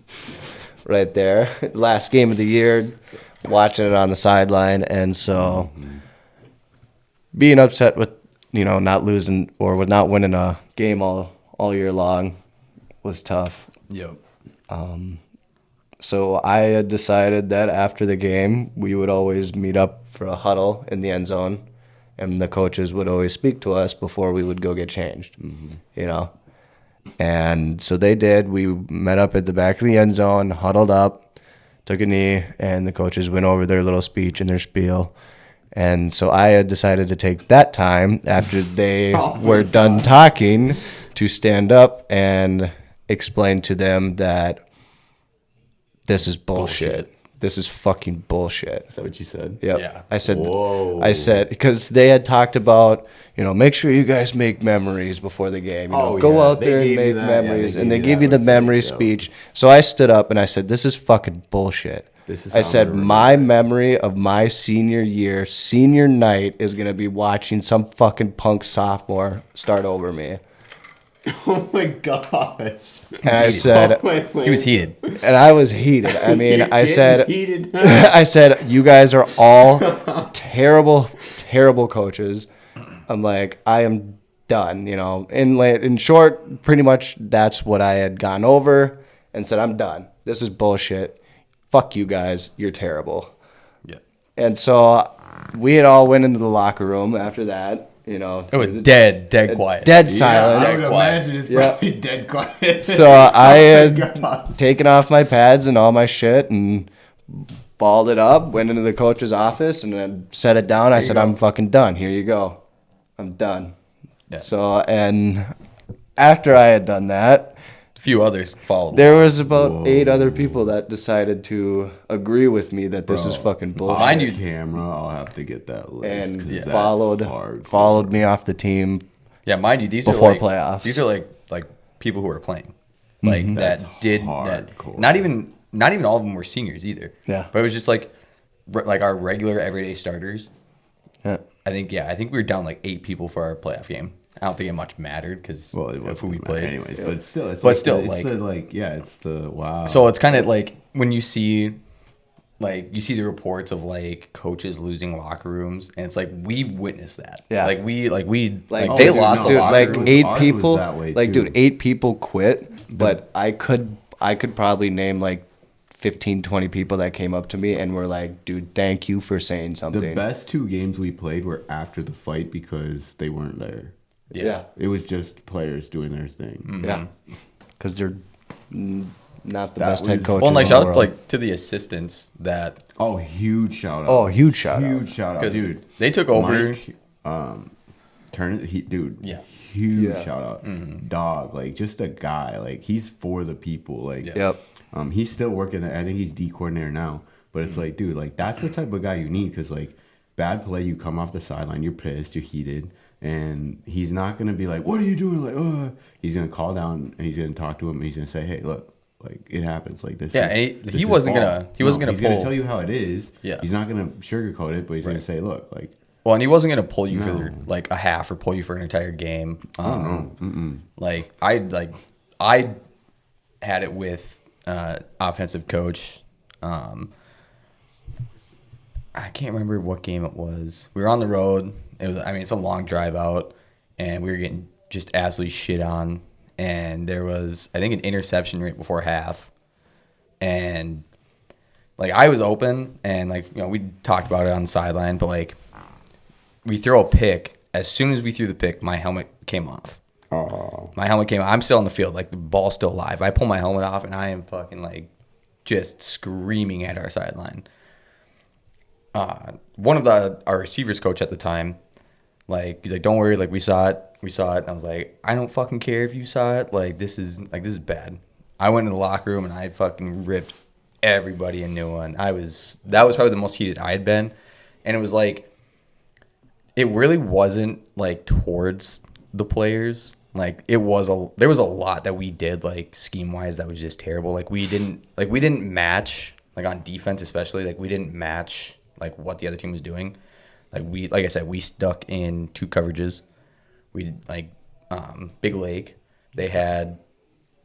right there. Last game of the year, watching it on the sideline, and so being upset with not losing or with not winning a game all year long was tough. Yep. So I had decided that after the game, we would always meet up for a huddle in the end zone, and the coaches would always speak to us before we would go get changed, And so they did. We met up at the back of the end zone, huddled up, took a knee, and the coaches went over their little speech and their spiel. And so I had decided to take that time after they were done talking to stand up and explain to them that this is bullshit. This is fucking bullshit. Is that what you said? Yep. Yeah. I said, Whoa. because they had talked about, make sure you guys make memories before the game. Go out They there and gave you make that. Yeah, memories. they And gave they you give that you the right memory there, speech. So I stood up and I said, this is fucking bullshit. This is I how I'm said, gonna my remember it." memory of my senior year, senior night, is going to be watching some fucking punk sophomore start over me. Oh my gosh. And I said, He was heated. and I was heated. I mean, You're I getting said, heated. I said, you guys are all terrible, terrible coaches. I'm like, I am done, In short, pretty much that's what I had gone over and said, I'm done. This is bullshit. Fuck you guys. You're terrible. Yeah. And so we had all went into the locker room after that, It was dead quiet. dead I silence. would imagine it's Yeah. probably dead quiet. So I had God. taken off my pads and all my shit and balled it up, went into the coach's office and then set it down. I said, I'm fucking done. Here you go. I'm done. Yeah. So, and after I had done that, A few others followed. there was about 8 other people that decided to agree with me that this is fucking bullshit. Mind you- Camera, I'll have to get that list. and 'cause that's hardcore. followed me off the team. Yeah, mind you, these Before are like, playoffs. These are like people who are playing, like that That's did hardcore. that. Not even all of them were seniors either. Yeah. but it was just like our regular everyday starters. Yeah. I think we were down like 8 people for our playoff game. I don't think it much mattered because Well, it of who we wasn't played. anyways, but still, it's But like still, it's like- the yeah, it's the wow. So it's kind of like when you see, like, you see the reports of like coaches losing locker rooms, and it's like we witnessed that. Yeah. Like we Oh, they dude, lost no, a Dude, locker like ours room. was- eight ours was people, that way, like, too. dude, 8 people quit, but I could probably name like 15, 20 people that came up to me and were like, dude, thank you for saying something. the best 2 games we played were after the fight because they weren't there. Yeah. It was just players doing their thing. Yeah. Because they're not the That best head was- coaches Well, and like in the shout out world. like to the assistants that Oh, huge shout out. Oh, huge shout out. Huge shout out, 'cause dude. they took over. Mike, dude. Yeah. Huge Yeah. shout out. Dog, like just a guy. Like he's for the people. Like Yep. he's still working. I think he's D coordinator now. But it's like, dude, like that's the type of guy you need because like bad play, you come off the sideline, you're pissed, you're heated, and he's not gonna be like, "What are you doing?" Like, he's gonna call down and he's gonna talk to him and he's gonna say, "Hey, look, like it happens. Like this." Yeah, is, and this he is wasn't ball." gonna- he wasn't gonna He's gonna pull- tell you how it is. Yeah. He's not gonna sugarcoat it, but he's gonna Right. say, "Look, like." Well, and he wasn't gonna pull you No. for like a half or pull you for an entire game. No. Like I had it with offensive coach. I can't remember what game it was. We were on the road. It was, I mean, it's a long drive out, and we were getting just absolutely shit on. And there was, I think, an interception right before half, and like I was open, and like, you know, we talked about it on the sideline, but like we throw a pick. As soon as we threw the pick, my helmet came off. Oh, My helmet came off. I'm still on the field. Like, the ball's still live. I pull my helmet off, and I am fucking, like, just screaming at our sideline. One of our receivers coach at the time, like, he's like, don't worry. Like, we saw it. And I was like, I don't fucking care if you saw it. Like, this is bad. I went in the locker room, and I fucking ripped everybody a new one. That was probably the most heated I had been. And it was like, it really wasn't like towards the players. Like there was a lot that we did like scheme wise that was just terrible. Like we didn't match, like on defense especially, like we didn't match like what the other team was doing. Like I said, we stuck in 2 coverages. We like Big Lake. They had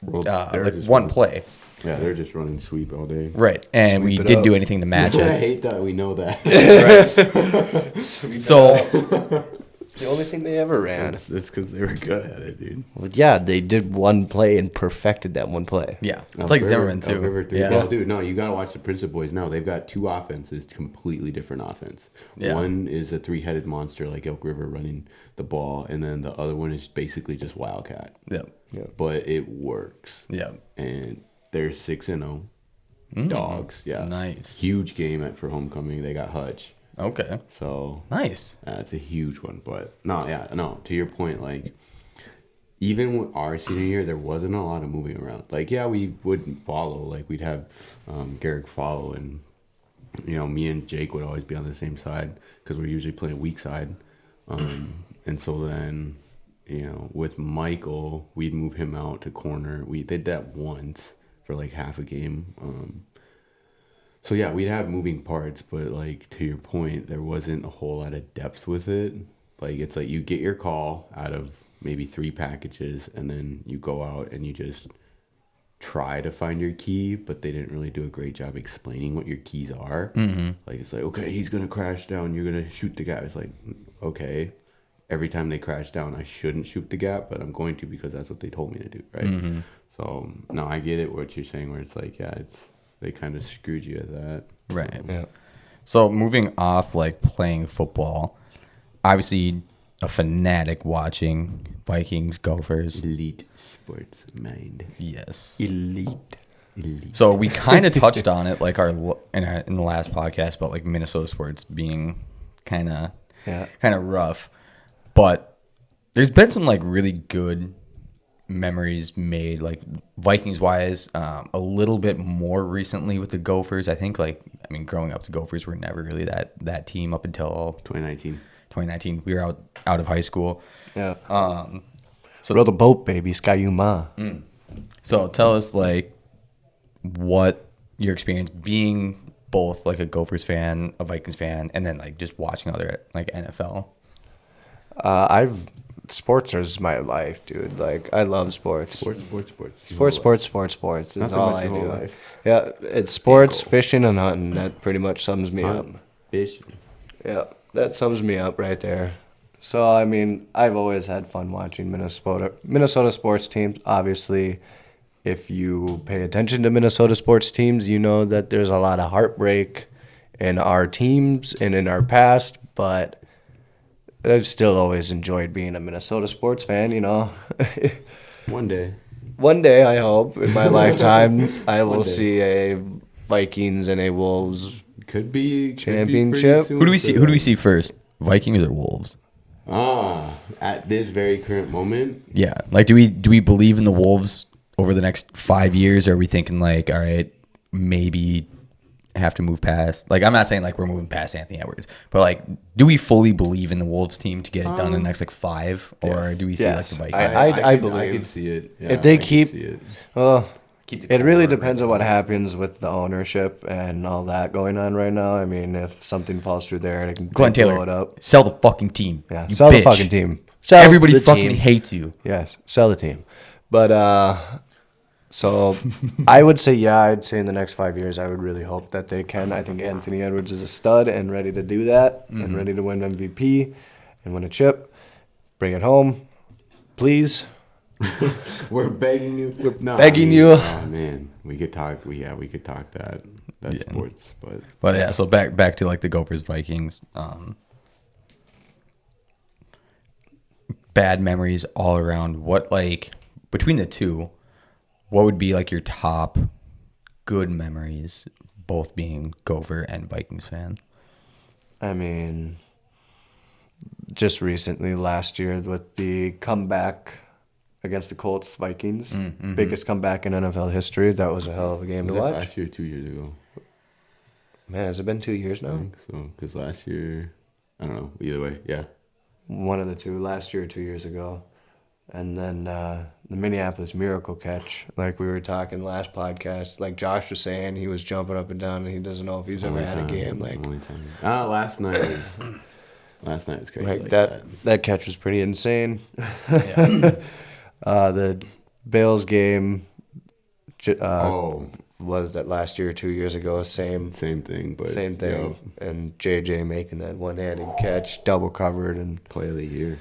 well, like one play. Yeah, they're just running sweep all day. Right. And we Sweep it didn't up. do anything to match I it. hate that we know that. So It's the only thing they ever ran. It's because they were good at it, dude. Well, yeah, they did one play and perfected that one play. yeah. Elk It's like River- Zimmerman Elk too. River too. Yeah. Well, dude, no, you gotta watch the Princeton boys now. They've got 2 offenses, completely different offense. Yeah. One is a 3-headed monster like Elk River running the ball, and then the other one is basically just Wildcat. Yeah. But it works. Yeah. And they're 6-0 dogs. Yeah, Nice. Huge game for homecoming. They got Hutch, Okay. so Nice. that's a huge one. But no. To your point, like even with our senior year, there wasn't a lot of moving around. Like, yeah, we would follow. Like, we'd have Garrick follow, and me and Jake would always be on the same side because we're usually playing weak side. And so then, with Michael, we'd move him out to corner. We did that once for like half a game. So yeah, we'd have moving parts, but like to your point, there wasn't a whole lot of depth with it. Like it's like you get your call out of maybe 3 packages, and then you go out and you just try to find your key, but they didn't really do a great job explaining what your keys are. Mm-hmm. Like it's like, okay, he's gonna crash down, you're gonna shoot the gap. It's like, okay, every time they crash down, I shouldn't shoot the gap, but I'm going to because that's what they told me to do, right? Mm-hmm. So no, I get it what you're saying, where it's like, yeah, they kind of screwed you at that. Right. Yeah. So moving off like playing football, obviously a fanatic watching Vikings, Gophers. Elite sports mind. Yes. Elite. So we kind of touched on it like in the last podcast about like Minnesota sports being kind of rough, but there's been some like really good memories made like Vikings wise a little bit more recently with the Gophers. I think growing up the Gophers were never really that team up until 2019. We were out of high school. Yeah. So row the boat, baby. Sky-U-Ma. So tell us like what your experience being both like a Gophers fan, a Vikings fan, and then like just watching other like NFL. I've sports is my life, dude. Like, I love sports. Sports. Sports. That's Nothing all but I your whole do. life. Yeah, it's sports, Bingo. fishing, and hunting. That pretty much sums me up. Fish. Yeah, that sums me up right there. So, I mean, I've always had fun watching Minnesota sports teams. Obviously, if you pay attention to Minnesota sports teams, you know that there's a lot of heartbreak in our teams and in our past, but I've still always enjoyed being a Minnesota sports fan, you know. One day. One day, I hope, in my lifetime, I will One day. see a Vikings and a Wolves. Could be Championship? Who do we see? Who do we see first? Vikings or Wolves? At this very current moment, Yeah. Like, do we believe in the Wolves over the next 5 years? Or are we thinking like, all right, maybe have to move past? Like, I'm not saying like we're moving past Anthony Edwards, but like, do we fully believe in the Wolves team to get it done in the next like 5, or yes. do we see like the Yes. Vikings? I could- believe. I could see it. Yeah, If they I could keep- see it. Well, Keep the it really core, depends on what happens with the ownership and all that going on right now. I mean, if something falls through there, they can Glenn blow Taylor, it up. sell the fucking team. Yeah, You sell bitch. the fucking team. Sell Everybody the fucking team. hates you. Yes, sell the team. But so I would say, yeah, I'd say in the next 5 years, I would really hope that they can. I think Anthony Edwards is a stud and ready to do that and ready to win MVP and win a chip. Bring it home, please. We're begging you. No, begging you. Oh man, we could talk. We could talk that. That's Yeah. sports, but But yeah, so back to like the Gophers Vikings. Bad memories all around. What, like, between the two, what would be like your top good memories, both being Gopher and Vikings fan? I mean, just recently, last year, with the comeback against the Colts Vikings, biggest comeback in NFL history. That was a hell of a game was to that watch. last year, 2 years ago? Man, has it been 2 years I now? think so. Because last year, I don't know. Either way, yeah. One of the two, last year or 2 years ago. And then the Minneapolis Miracle Catch, like we were talking last podcast, like Josh was saying, he was jumping up and down, and he doesn't know if he's ever Only had a time, game like only time. Last night was crazy. like Like that catch was pretty insane. The Bills game was that last year or 2 years ago, same Same thing, but thing. yeah, And JJ making that one-handed catch, double covered, and play of the year.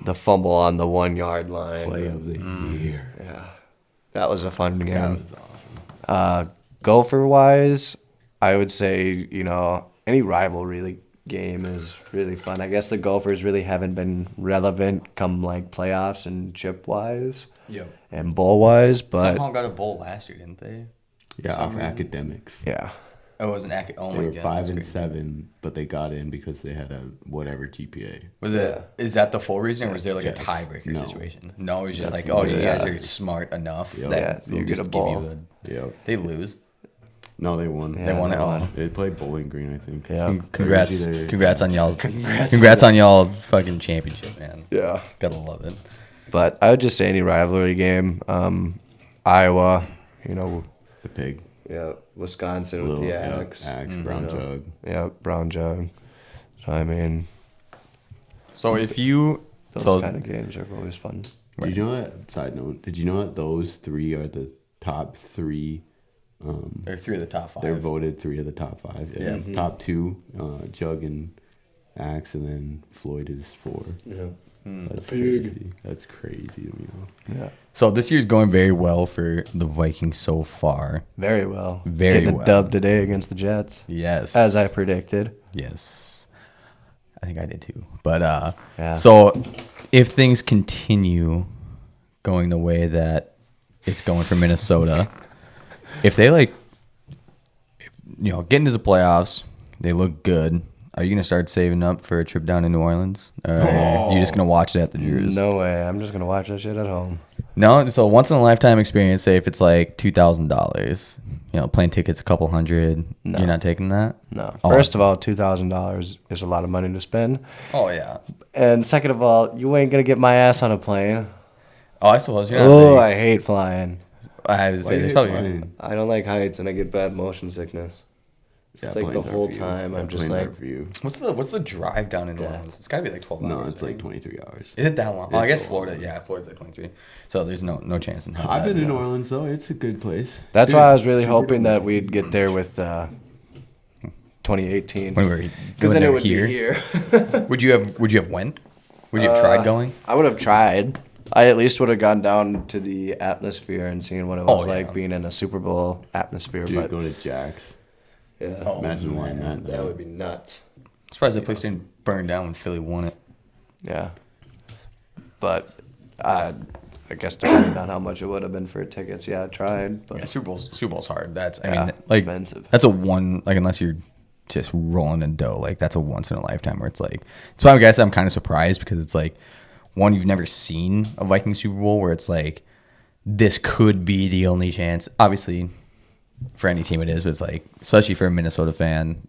the fumble on the 1 yard line. Play of the year. Yeah, that was a fun game. That was awesome. Gopher wise, I would say, you know, any rivalry game is really fun. I guess the Gophers really haven't been relevant come like playoffs and chip wise Yep. and bowl wise, but Somehow got a bowl last year, didn't they? Yeah, off reason. academics. yeah. Oh, it was an oh They my were God, 5 that's and crazy. 7, but they got in because they had a whatever GPA. Was it? Is that the full reason, or was there like Yes. a tiebreaker No. situation? No, it was just That's like, oh, what you it guys is. are smart enough Yep. that Yeah, we'll you get just a give you ball. Yep. They lose. No, they won. Yeah, They won it they all. won. They played Bowling Green, I think. Yeah. Congrats, Either- congrats on y'all. Congrats on y'all fucking championship, man. Yeah. Gotta love it. But I would just say any rivalry game. Iowa, you know, The pig. yeah, Wisconsin with Little the yeah, Axe. axe, brown jug. Yeah, Brown Jug. So I mean, So if you those kind of games are always fun. Did you know that? Side note. Did you know that those 3 are the top 3? they're 3 of the top 5. They're voted 3 of the top 5. Yeah. Yeah. Top 2, Jug and Axe, and then Floyd is 4. Yeah. That's crazy. That's crazy to me. Though. Yeah. So this year's going very well for the Vikings so far. Very well. Very Getting well. a dub today against the Jets, Yes. as I predicted. Yes. I think I did too. But Yeah. so if things continue going the way that it's going for Minnesota, if they get into the playoffs, they look good. Are you gonna start saving up for a trip down to New Orleans? Or are you just gonna watch it at the Drews? No way. I'm just gonna watch that shit at home. No, so once in a lifetime experience. Say if it's like $2,000, plane tickets a couple hundred. No. You're not taking that. No. Oh. First of all, $2,000 is a lot of money to spend, Oh yeah. and second of all, you ain't gonna get my ass on a plane. Oh, I suppose you're not. Oh, I hate flying. I would Why say you there's hate probably. flying? I don't like heights, and I get bad motion sickness. Yeah, It's like the planes aren't whole for you. time Yeah, I'm just planes like, aren't for you. What's the drive down in New Yeah. Orleans? It's got to be like 12 hours. No, it's like right? 23 hours. Is it that long? Oh, I It's guess a long Florida. one. Yeah, Florida's like 23. So there's no chance in hell. I've that- been in New Orleans though. It's a good place. That's Dude, why I was really super hoping that delicious. we'd get there with 2018. when we were Because when then they it were would here. be here. Would you have went? Would you have tried going? I would have tried. I at least would have gone down to the atmosphere and seen what it was Oh, yeah. like being in a Super Bowl atmosphere. Dude, but going to Jack's. yeah, Oh, Imagine winning man. that. that would be nuts. I'm surprised that place didn't burn down when Philly won it. yeah. But I guess depending on how much it would have been for tickets, yeah, I tried. But Yeah, Super Bowl's hard. That's I Yeah, mean like expensive. that's a one like unless you're just rolling in dough, like that's a once in a lifetime where it's like so I guess I'm kind of surprised because it's like one you've never seen a Viking Super Bowl where it's like this could be the only chance. Obviously for any team it is, but it's like especially for a Minnesota fan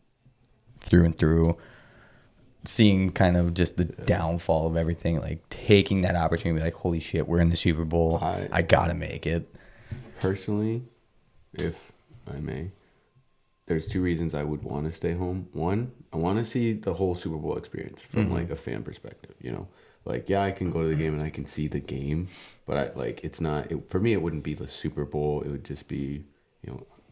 through and through seeing kind of just the downfall of everything, like taking that opportunity, like, holy shit, we're in the Super Bowl. I gotta make it. Personally, if I may, there's two reasons I would want to stay home. One, I want to see the whole Super Bowl experience from like a fan perspective. You know, like yeah, I can go to the game and I can see the game, but I like it's not for me. It wouldn't be the Super Bowl. It would just be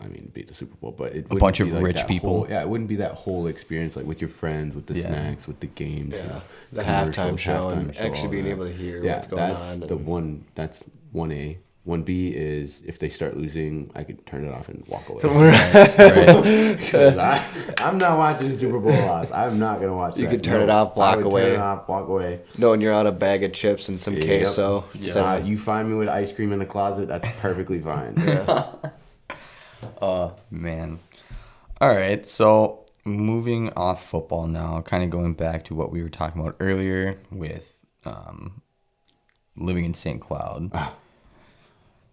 I mean, be the Super Bowl, but it A bunch of wouldn't be like rich that people. whole- it wouldn't be that whole experience like with your friends, with the Yeah. snacks, with the games. Yeah, the commercials, halftime show and halftime show, actually all being that. able to hear Yeah, what's going that's on. the one. That's 1A. 1B is if they start losing, I could turn it off and walk away. Right. 'Cause I'm not watching the Super Bowl loss. I'm not gonna watch. You that. could turn it off, I walk would away. Turn it off, walk away. Knowing you're out a bag of chips and some Yep. queso. Instead of, You find me with ice cream in the closet. That's perfectly fine. Man. All right. So moving off football now, kind of going back to what we were talking about earlier with living in St. Cloud.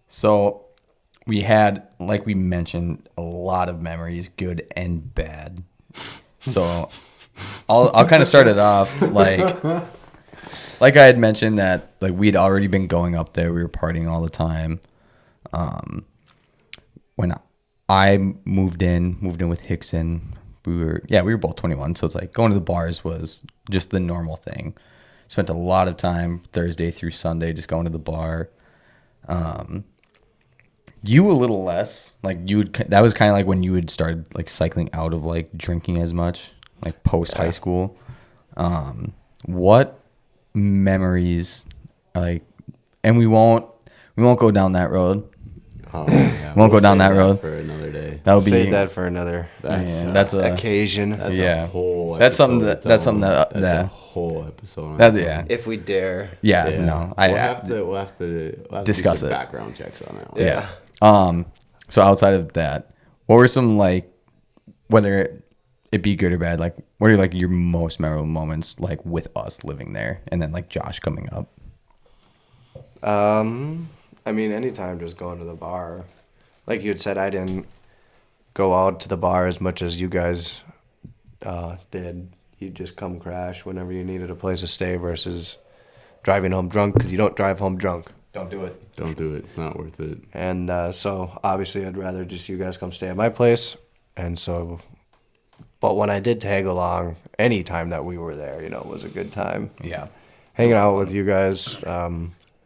So we had, like we mentioned, a lot of memories, good and bad. So I'll kind of start it off like I had mentioned that like we'd already been going up there. We were partying all the time. When I moved in with Hickson, we were both 21, so it's like going to the bars was just the normal thing. Spent a lot of time Thursday through Sunday just going to the bar. You a little less, like that was kind of like when you had started like cycling out of like drinking as much, like post high school. What memories like, and we won't go down that road. Oh, yeah. Won't go down save that road. for another day. That would be save that for another that's a occasion. That's yeah. a whole. That's something episode. that's something that That's that a whole episode. on That- its yeah. own. if we dare. yeah, Yeah. no We'll have to discuss do some it. background checks on that one. yeah. So outside of that, what were some like, whether it be good or bad, like what are like your most memorable moments like with us living there, and then like Josh coming up? I mean, anytime just going to the bar. Like you had said, I didn't go out to the bar as much as you guys did. You'd just come crash whenever you needed a place to stay versus driving home drunk, because you don't drive home drunk. Don't do it. Don't do it. It's not worth it. And so obviously I'd rather just you guys come stay at my place. And so, but when I did tag along, any time that we were there, was a good time. Yeah. Hanging out with you guys,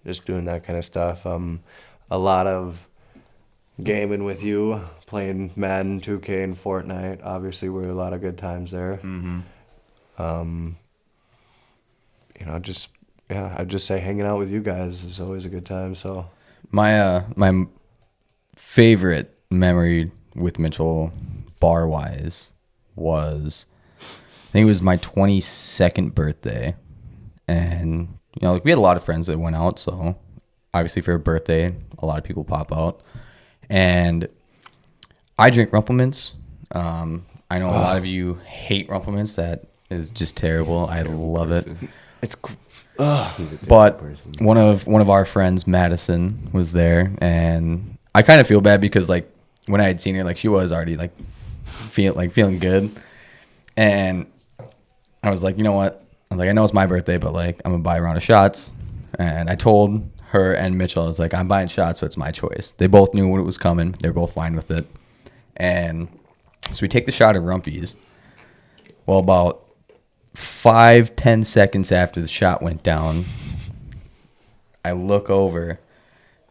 just doing that kind of stuff. A lot of gaming with you, playing Madden, 2K, and Fortnite. Obviously, were a lot of good times there. Mm-hmm. I'd just say hanging out with you guys is always a good time. So My favorite memory with Mitchell bar wise was, I think it was my 22nd birthday, and like we had a lot of friends that went out, so obviously for a birthday a lot of people pop out, and I drink Rumplemints. I know a lot of you hate Rumplemints. That is just terrible. I love it. it's He's a terrible But person. one of our friends, Madison, was there, and I kind of feel bad because like when I had seen her, like she was already like feeling good, and I was like, you know what? I was like, I know it's my birthday, but like I'm gonna buy a round of shots, and I told her and Mitchell, I was like, I'm buying shots, but it's my choice. They both knew what was coming. They're both fine with it, and So we take the shot of Rumpies. Well, about 5-10 seconds after the shot went down, I look over.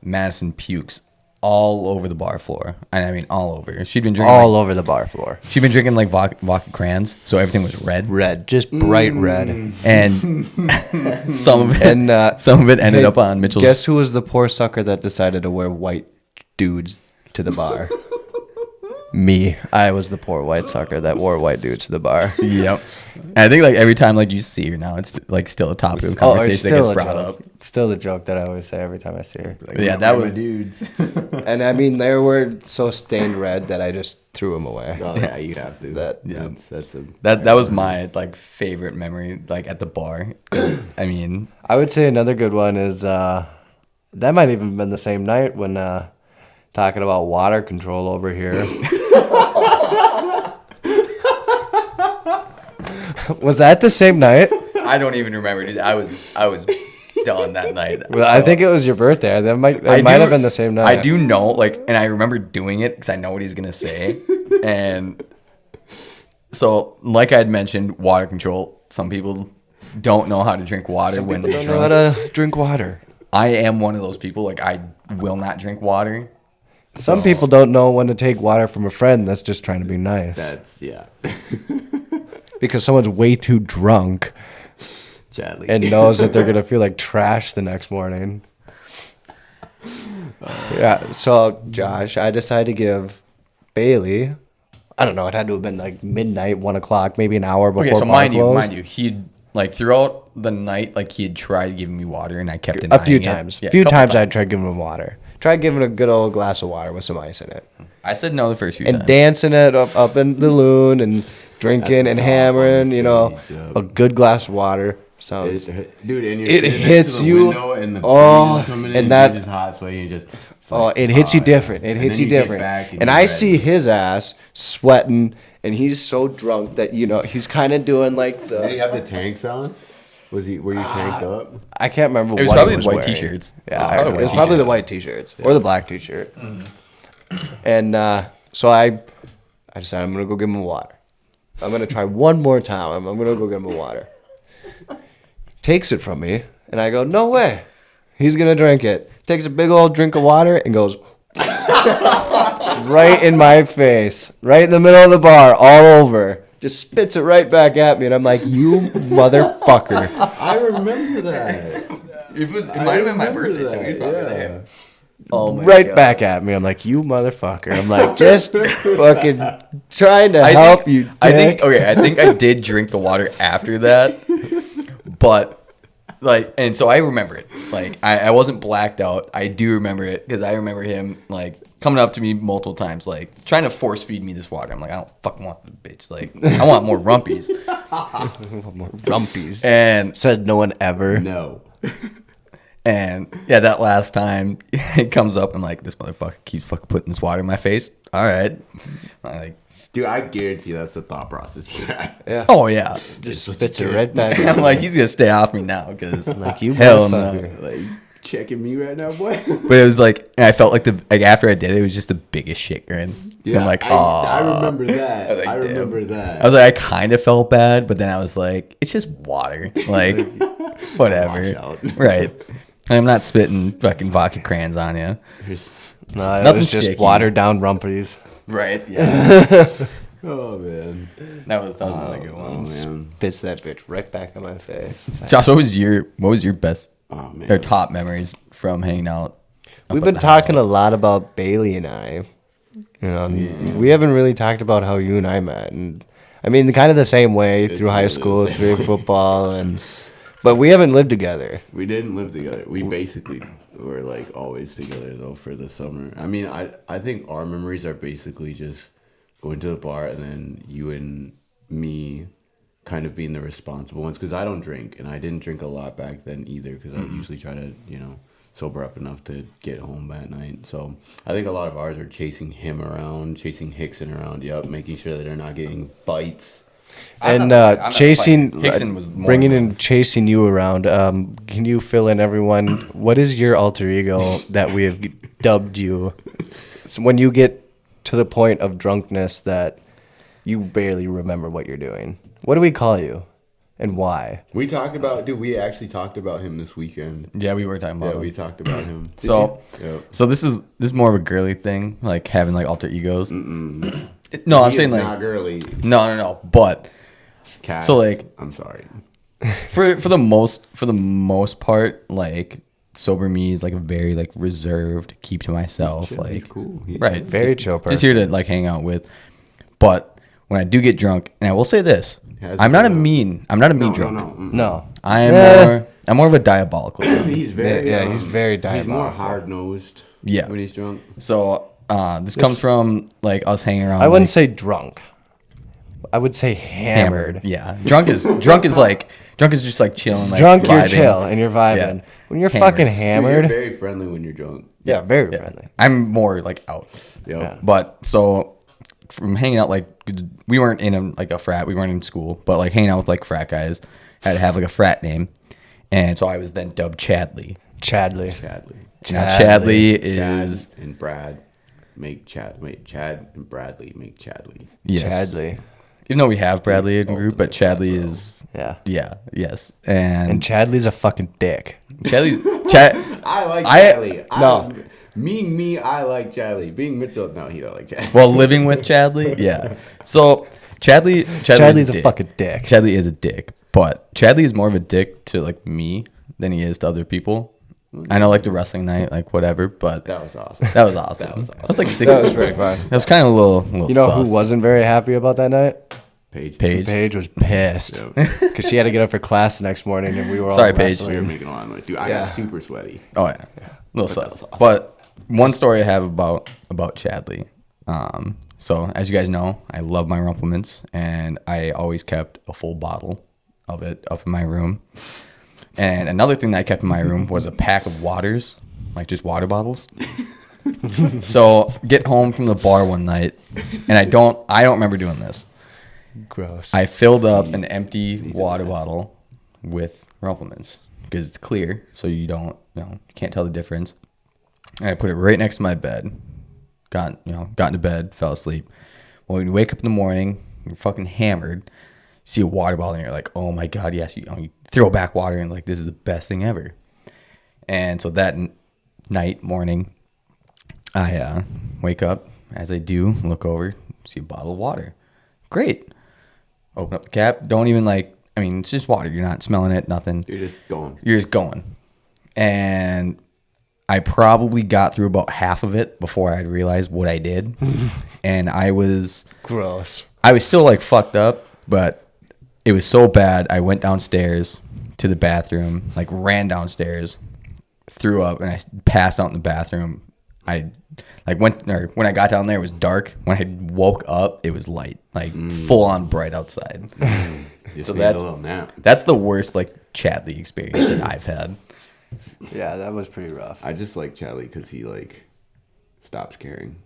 Madison pukes all over the bar floor. I mean, all over. She'd been drinking All over the bar floor. She'd been drinking like vodka crayons, so everything was red. Red, just bright red. And some of it, And some of it ended hey, up on Mitchell's. Guess who was the poor sucker that decided to wear white dudes to the bar? Me. I was the poor white sucker that wore white dudes to the bar. Yep. And I think like every time like you see her now, it's like still a topic of conversation that gets brought up. Still the joke that I always say every time I see her. Like, Yeah, that my was- dudes. And I mean, they were so stained red that I just threw them away. Oh yeah, you have to. Yeah. That's a That was my like favorite memory, like at the bar. 'Cause, I mean, I would say another good one is that might even have been the same night when talking about water control over here. Was that the same night? I don't even remember. Dude. I was done that night. Well, I think it was your birthday. That might I might do- have been the same night. I do know, like, and I remember doing it because I know what he's gonna say, and so, like I had mentioned, water control. Some people don't know how to drink water when People they're don't know how drunk. to drink water. I am one of those people. Like, I will not drink water. Some people don't know when to take water from a friend that's just trying to be nice. That's yeah. Because someone's way too drunk Chadley. and knows that they're gonna feel like trash the next morning. Yeah. So Josh, I decided to give Bailey. I don't know. It had to have been like midnight, 1 o'clock, maybe an hour before. Okay, so bar mind closed. you, he'd like throughout the night, like he had tried giving me water, and I kept A denying few it. times. Yeah, A few couple times I tried giving him water. Tried giving a good old glass of water with some ice in it. I said no the first few And times. dancing it up in the loon and drinking and top hammering, on the you know, stage, yep. a good glass of water. Sounds. Dude, and you're It sitting next to hits the you- window and the oh, breeze is coming in, and that- you're just hot sweaty and just. It's Oh, like, it hits you yeah. different. It And hits then you get different. back And you're I ready. see his ass sweating, and he's so drunk that he's kind of doing like Did he the. have the tanks on? Were you tanked up? I can't remember. It was what probably he the white wearing. t-shirts. Yeah, It was probably it was white probably the t-shirt. white t-shirts or the black t-shirt. And so I decided I'm gonna go give him water. I'm gonna try one more time. I'm gonna go give him water. Takes it from me, and I go, no way. He's gonna drink it. Takes a big old drink of water and goes right in my face, right in the middle of the bar, all over. Just spits it right back at me, and I'm like, you motherfucker. I remember that. It might have been my birthday, so you're probably there. Oh my Right God. back at me. I'm like, you motherfucker. I'm like, just fucking trying to I help think, you. I think dick. okay. I think I did drink the water after that, but like, and so I remember it. Like, I wasn't blacked out. I do remember it because I remember him like coming up to me multiple times, like trying to force feed me this water. I'm like, I don't fucking want this bitch. Like, I want more rumpies. More rumpies. And Said no one ever. No. And yeah, that last time it comes up, I'm like, this motherfucker keeps fucking putting this water in my face. All right. I'm like, Dude, I guarantee that's the thought process you had. Yeah. oh yeah. Just spits it right back. I'm like, he's gonna stay off me now because Like, you hell motherfucker. no. Like, checking me right now, boy. But it was like, and I felt like after I did it, it was just the biggest shit grin. I'm like, oh. I remember that. I was like, I damn. remember that. I was like, I kind of felt bad, but then I was like, it's just water. Like, whatever. Wash out. Right. I'm not spitting fucking vodka crayons on you. Just- No, it Nothing was just sticky. watered down rumpies. Right. Yeah. oh man. that was another good Oh one. man. Spits that bitch right back in my face. It's like- Josh, what was your best Oh man. or top memories from hanging out? We've up been at the talking a house? lot about Bailey and I. You know, we haven't really talked about how you and I met, and I mean, kind of the same way through high literally school, the same through way. football, but we haven't lived together. We didn't live together. We basically were like always together though for the summer. I mean, I think our memories are basically just going to the bar and then you and me kind of being the responsible ones because I don't drink and I didn't drink a lot back then either because I usually try to sober up enough to get home at night. So I think a lot of ours are chasing him around, chasing Hickson around. Yep, making sure that they're not getting bites. I'm And not chasing, fighting. Hickson was more bringing than- in chasing you around. Can you fill in everyone? What is your alter ego that we have dubbed you? So when you get to the point of drunkenness that you barely remember what you're doing. What do we call you, and why? We talked about, dude. We actually talked about him this weekend. Yeah, we were talking about Yeah, him. we talked about him. Did So, you? Yep. so this is more of a girly thing, like having like alter egos. No, I'm He saying is like not girly. no. But Cass, So, like- I'm sorry. for the most part, like sober me is like a very like reserved, keep to myself, Chill, like he's cool. right, Very just- chill Just here to like hang out with. But when I do get drunk, and I will say this, Has I'm not a been out. mean. I'm not a mean drunk. No. I am Eh. I'm more of a diabolical. drunk. He's very. Yeah, he's very He's more diabolical. hard nosed. Yeah. When he's drunk. So this comes from like us hanging around. I wouldn't like, say drunk. I would say hammered. Yeah, drunk is just like chilling. Like, Drunk, you're vibing. chill and you're vibing. Yeah. When you're Hammered. fucking Dude, hammered, you're very friendly when you're drunk. yeah, very Yeah. friendly. I'm more like out. Yep. Yeah. But so from hanging out, like we weren't in a frat, we weren't in school, but like hanging out with like frat guys, had to have like a frat name, and so I was then dubbed Chadley. Chadley. Chadley. Now Chadley. Chadley is Chad and Brad make Chad. Wait, Chad and Bradley make Chadley. yes. Chadley. Even though we have Bradley in the group, but Ultimate Chadley bro. is Yeah. yes, And and Chadley's a fucking dick. Chad. I like I- Chadley. no. Me, I like Chadley. Being Mitchell, no, he don't like Chadley. Well, living with Chadley, yeah. So Chadley's Chadley's a dick. fucking dick. Chadley is a dick, but Chadley is more of a dick to like me than he is to other people. I know, like the wrestling night, like whatever, but That was awesome. that was awesome. That was I was like awesome. six. That was pretty fun. That was kind of a little. You know sus. who wasn't very happy about that night? Paige. Paige? Paige was pissed Yeah. because she had to get up for class the next morning, and we were all Sorry, Paige. We were wrestling. making a lot of noise. Dude, I Yeah. got super sweaty. Oh yeah, little But that sus. was awesome. But one story I have about Chadley. So as you guys know, I love my Rumplemans, and I always kept a full bottle of it up in my room. And another thing that I kept in my room was a pack of waters, like just water bottles. So get home from the bar one night, and I don't remember doing this. Gross. I filled up an empty These are water nice. bottle with Rumplemans because it's clear, so you can't tell the difference. And I put it right next to my bed. Got into bed, fell asleep. Well, when you wake up in the morning, you're fucking hammered. See a water bottle, and you're like, "Oh my god, yes!" You throw back water, and like, this is the best thing ever. And so that morning, I wake up, as I do, look over, see a bottle of water. Great. Open up the cap. Don't even it's just water. You're not smelling it, nothing. You're just going. You're just going. And I probably got through about half of it before I realized what I did. And I was Gross. still like fucked up, but it was so bad. I went downstairs to the bathroom, like ran downstairs, threw up, and I passed out in the bathroom. When I got down there, it was dark. When I woke up, it was light, like full on bright outside. Just So need that's- a little nap. That's the worst like Chadley experience that I've had. Yeah, that was pretty rough. I just like Chadley because he stops caring.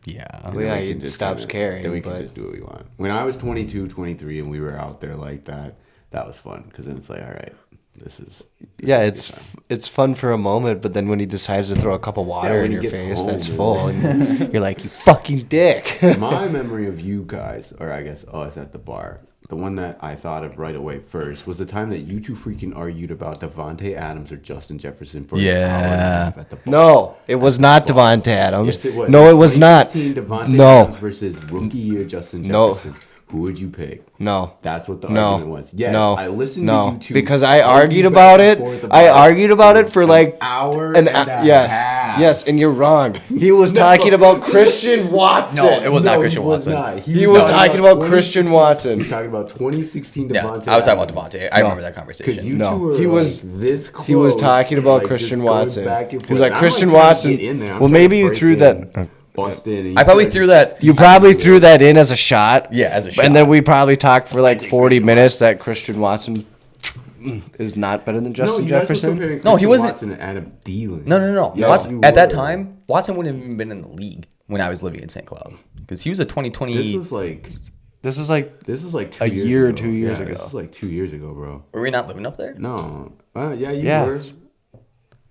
Yeah. And Well, then yeah, we he can just stops caring, Then we can but- just do what we want. When I was 22, 23, and we were out there like that, that was fun because then it's like, all right, this is Yeah, is a good time. it's fun for a moment, but then when he decides to throw a cup of water when in he your gets face home, that's dude. full, and you're like, you fucking dick. My memory of you guys, or I guess us at the bar, the one that I thought of right away first was the time that you two freaking argued about Devontae Adams or Justin Jefferson for an hour and a Yeah. half at the bar. No, it was not Devontae Adams. Yes, it was. No, it was not. 2016 Devontae No. Adams versus rookie year Justin No. Jefferson. Who would you pick? No. That's what the No. argument was. Yes, No. I listened No. to you two. Because I argue argued back about and it. forth I about argued about it for an like hour an and a yes, half. yes, and you're wrong. He was talking about Christian Watson. No, it was not No, Christian he was Watson. not. He was talking about 2016 Christian Watson. He was talking about 2016 Yeah, Devontae I was talking Adams. about Devontae. I remember that Because conversation. you No. two were He was- this close. He was talking about like, Christian just going Watson. back and He was forth. like, And I'm, Christian trying to Watson. get in there. I'm Well, trying to maybe you break threw in, that. bust in, and I you probably guys threw just- that. You probably threw that in as a shot. Yeah, as a And shot. then we probably talked for like 40 minutes that Christian Watson is not better than Justin no, you guys were Jefferson. comparing No, he Christian wasn't- Watson and Adam Thielen. No. Yeah, Watson, you at that were. time, Watson wouldn't have even been in the league when I was living in St. Cloud because he was a 2020. This was like This is like 2 A years year or ago. 2 years Yeah, ago. This is like 2 years ago, bro. Were we not living up there? No, yeah, you Yeah. were.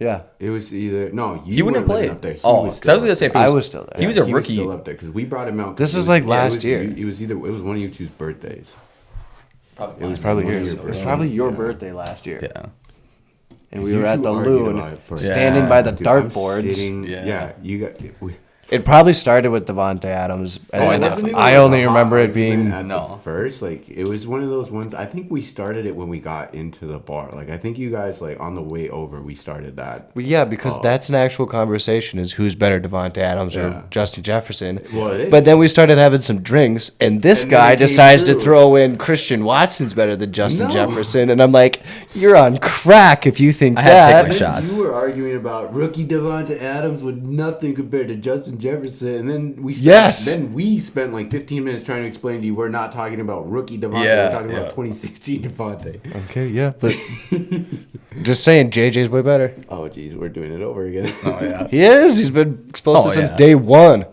Yeah. It was either no. You He wouldn't weren't living play. up there. He Oh, was because I was still gonna up say if there. he I was still there. He was Yeah, a rookie. still up there because we brought him out. This it was like last it was, year. It was either it was one of you two's birthdays. It was probably One of yours. your It was birthdays, probably your yeah. birthday last year. Yeah. And we You were at two the argued Loon, about it for- standing by the Dude, I'm dartboards. sitting- Yeah. Yeah, you got. It probably started with Devontae Adams. And Oh, then it wasn't I even only like a hot remember it argument being at No. the first. Like it was one of those ones. I think we started it when we got into the bar. Like I think you guys like on the way over we started that. Well, yeah, because that's an actual conversation is who's better, Devontae Adams Yeah. or Justin Jefferson. Well, it is. But then we started having some drinks, and this And then guy it came decides to through. throw in Christian Watson's better than Justin No. Jefferson. And I'm like, you're on crack if you think I had to that. take my Then shots. you were arguing about rookie Devonta Adams with nothing compared to Justin Jefferson, and then we Yes. Then we spent like 15 minutes trying to explain to you we're not talking about rookie Devonta. Yeah, we're talking yeah. about 2016 Devonta. Okay, yeah, but just saying, JJ's way better. Oh geez, we're doing it over again. Oh yeah. He is. He's been explosive Oh, since yeah. day one.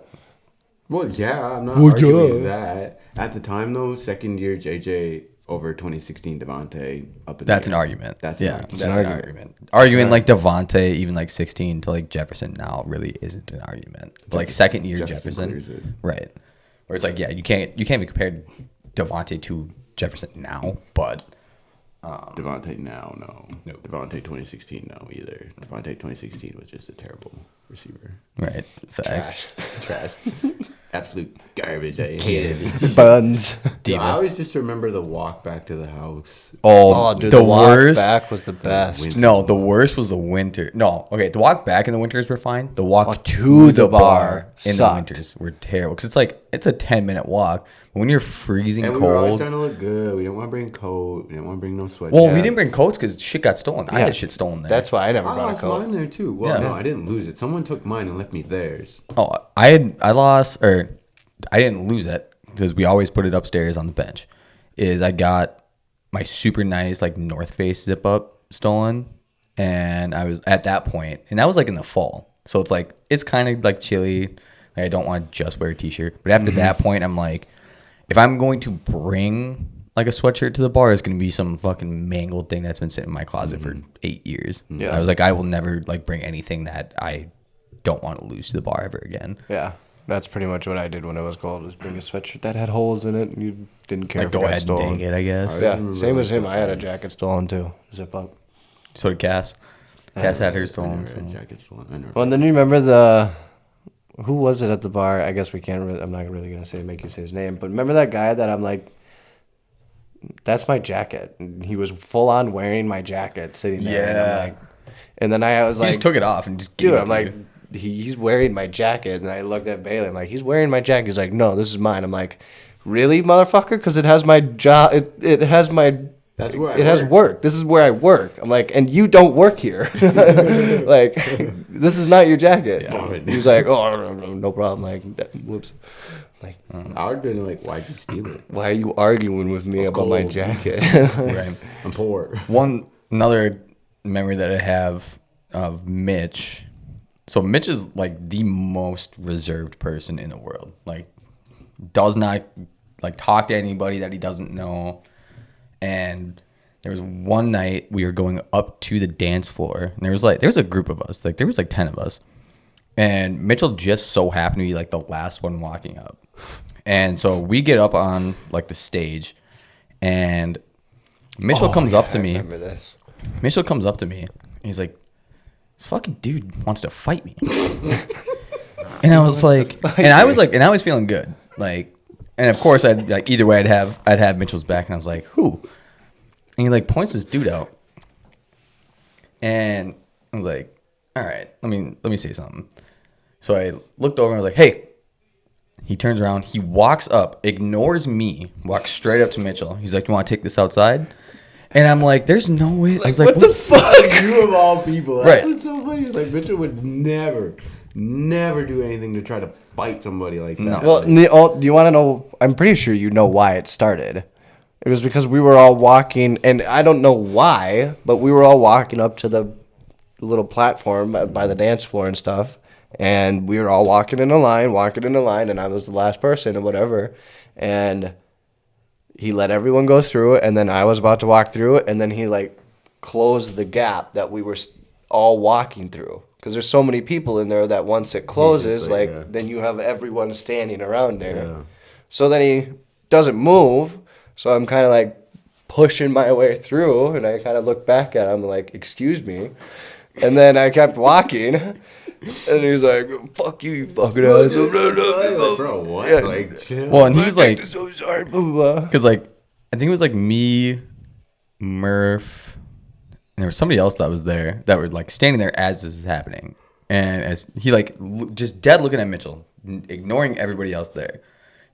Well, yeah, I'm not Well, arguing yeah. that. At the time though, second year JJ over 2016 Devonta up in That's the an air. argument. That's yeah, an argument. that's an an argument. argument. Arguing like Devontae, even like 16 to like Jefferson now really isn't an argument. Like second year Jefferson clears it. right? Where it's like, yeah, you can't be compared Devontae to Jefferson now, but Devontae now, no. Nope. Devontae 2016, no either. Devontae 2016 was just a terrible receiver. right, facts. Trash. Absolute garbage. I hated it. Buns. Dude, I always just remember the walk back to the house. Oh, Dude, the the walk worst. back was the best. winter. No, the worst was the winter. No, okay, the walk back in the winters were fine. The walk to the bar in sucked. the winters were terrible because it's a 10-minute walk. But when you're freezing And we were always cold, trying to look good. We didn't want to bring a coat. We didn't want to bring no sweatshirts. well, we didn't bring coats because shit got stolen. I Yeah. had shit stolen there. That's why I never I brought a lost coat. mine there too. Well, Yeah. no, I didn't lose it. Someone took mine and left me theirs. Oh, I lost, or I didn't lose it because we always put it upstairs on the bench. Is I got my super nice like North Face zip up stolen, and I was at that point, and that was like in the fall, so it's like it's kind of like chilly. Like, I don't want to just wear a t-shirt, but after that point, I'm like, if I'm going to bring like a sweatshirt to the bar, it's gonna be some fucking mangled thing that's been sitting in my closet for 8 years. Yeah. I was like, I will never like bring anything that I don't want to lose to the bar ever again. Yeah, that's pretty much what I did when it was cold. Was bring a sweatshirt that had holes in it, and you didn't care Like if it go got ahead and stolen. take it, I guess. Yeah, remember same like as him. the I had a times. jacket stolen too. Zip up. So did Cass. Cass had hers I stolen. never had So. jackets stolen. I never- Well, and then you remember the who was it at the bar? I guess we can't. Really, I'm not really gonna make you say his name, but remember that guy that I'm like, that's my jacket. And he was full on wearing my jacket, sitting there. And, I'm Yeah. like, and then I was He like, just took it off and just gave dude, it I'm to like, you. he's wearing my jacket, and I looked at Bailey. I'm like, he's wearing my jacket. He's like, no, this is mine. I'm like, really, motherfucker? Because it has my job. It has my. That's where I it has work. work. This is where I work. I'm like, and you don't work here. Like, this is not your jacket. Yeah. He was like, oh, no problem. Like, whoops. Like, I would have been like, why'd you steal it? why are you arguing with me about my cold. jacket? Right. I'm poor. Another memory that I have of Mitch. So Mitch is like the most reserved person in the world. Like, does not like talk to anybody that he doesn't know. And there was one night we were going up to the dance floor, and there was a group of us. Like there was like 10 of us. And Mitchell just so happened to be like the last one walking up. And so we get up on like the stage, and Mitchell comes up to I me. remember this. Mitchell comes up to me. And he's like, "This fucking dude wants to fight me." And I was like, and I was feeling good. Like, and of course, I'd like either way, I'd have Mitchell's back, and I was like, "Who?" And he like points this dude out, and I was like, "All right, let me say something." So I looked over and I was like, "Hey." He turns around, he walks up, ignores me, walks straight up to Mitchell. He's like, "You want to take this outside?" And I'm like, "There's no way." I was like, what the fuck? You of all people. Right. That's what's so funny. It's like Mitchell would never do anything to try to fight somebody like that. No. Well, do you want to know? I'm pretty sure you know why it started. It was because we were all walking, and I don't know why, but we were all walking up to the little platform by the dance floor and stuff, and we were all walking in a line, and I was the last person or whatever, and he let everyone go through it, and then I was about to walk through it, and then he like closed the gap that we were all walking through. Because there's so many people in there that once it closes, like, like, yeah. then you have everyone standing around there. Yeah. So then he doesn't move. So I'm kind of like pushing my way through, and I kind of look back at him like, excuse me. And then I kept walking, and he's like, fuck you, you fucking asshole. Like, bro, what? Yeah. Like, chill. Well, and he was like, So sorry, blah, blah, blah. because like I think it was like me, Murph, and there was somebody else that was there that were like standing there as this is happening, and as he like just dead looking at Mitchell, ignoring everybody else there,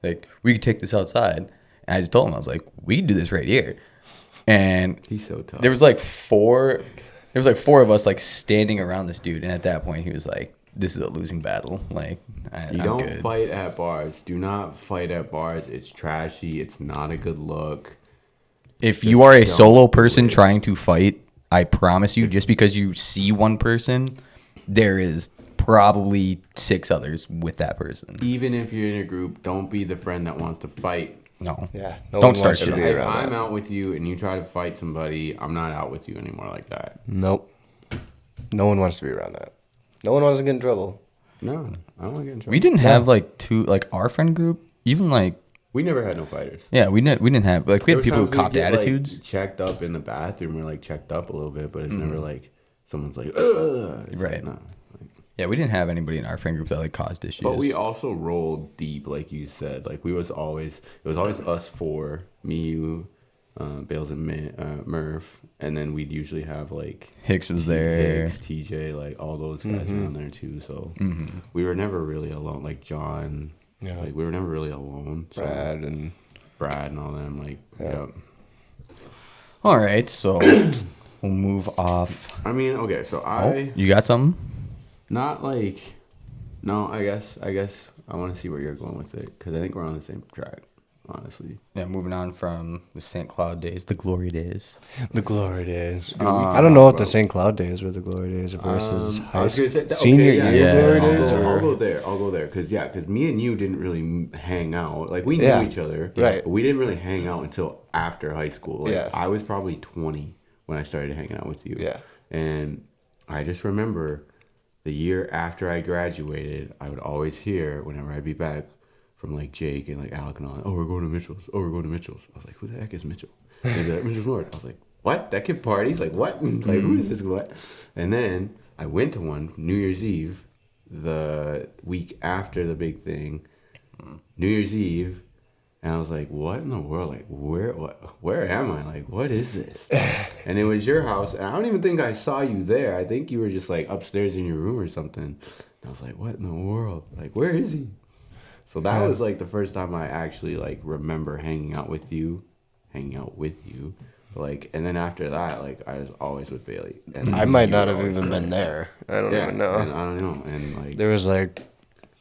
like we could take this outside, and I just told him I was like we could do this right here, and He's so tough. there was like four of us like standing around this dude, and at that point he was like, this is a losing battle, like You I'm don't good. fight at bars. Do not fight at bars. It's trashy. It's not a good look. If Just you are a don't solo do person it. trying to fight, I promise you, just because you see one person, there is probably 6 others with that person. Even if you're in a group, don't be the friend that wants to fight. No. Yeah, Don't one start wants to shit. be If around I'm that. out with you and you try to fight somebody, I'm not out with you anymore like that. Nope. No one wants to be around that. No one wants to get in trouble. No, I don't want to get in trouble. We didn't have like our friend group, even like, We never had no fighters. yeah, we didn't have, like, we There had was people who times we'd copped get, like, attitudes. checked up in the bathroom, or like checked up a little bit, but it's never like someone's like, ugh. It's Right. Like, no. Like, Yeah, we didn't have anybody in our friend group that like caused issues. but we also rolled deep, like you said. Like it was always us four, me, you, Bales and Murph, and then we'd usually have like Hicks was there. Hicks, TJ, like all those guys around there too. So we were never really alone. Like John, Yeah. like we were never really alone. So Brad and Brad and all them, like Yeah. All right, so we'll move off. I mean, okay, so Oh, you got something? not like, no, I guess I want to see where you're going with it because I think we're on the same track, honestly. Yeah, moving on from the St. Cloud days, the glory days. the glory days. we I don't know what talk the about- St. Cloud days were the glory days versus I high was gonna school. say that- Senior okay, year yeah, glory yeah, days. I'll or- go there, because me and you didn't really hang out. Like we knew Yeah, each other, right. But we didn't really hang out until after high school. Like, Yeah. I was probably 20 when I started hanging out with you. Yeah. and I just remember the year after I graduated, I would always hear whenever I'd be back from like Jake and like Alec and all. Oh, we're going to Mitchell's. Oh, we're going to Mitchell's. I was like, who the heck is Mitchell? They'd be like, Mitchell's North. I was like, what? That kid parties? Like what? Like who is this? What? And then I went to one New Year's Eve, the week after the big thing, New Year's Eve, and I was like, what in the world? Like where am I? Like what is this? And it was your house, and I don't even think I saw you there. I think you were just like upstairs in your room or something. And I was like, what in the world? Like where is he? So that was like the first time I actually like remember hanging out with you. Like, and then after that, like I was always with Bailey. And I might you not were have always even there. been there. I don't Yeah, even know. and I don't know. And like There was like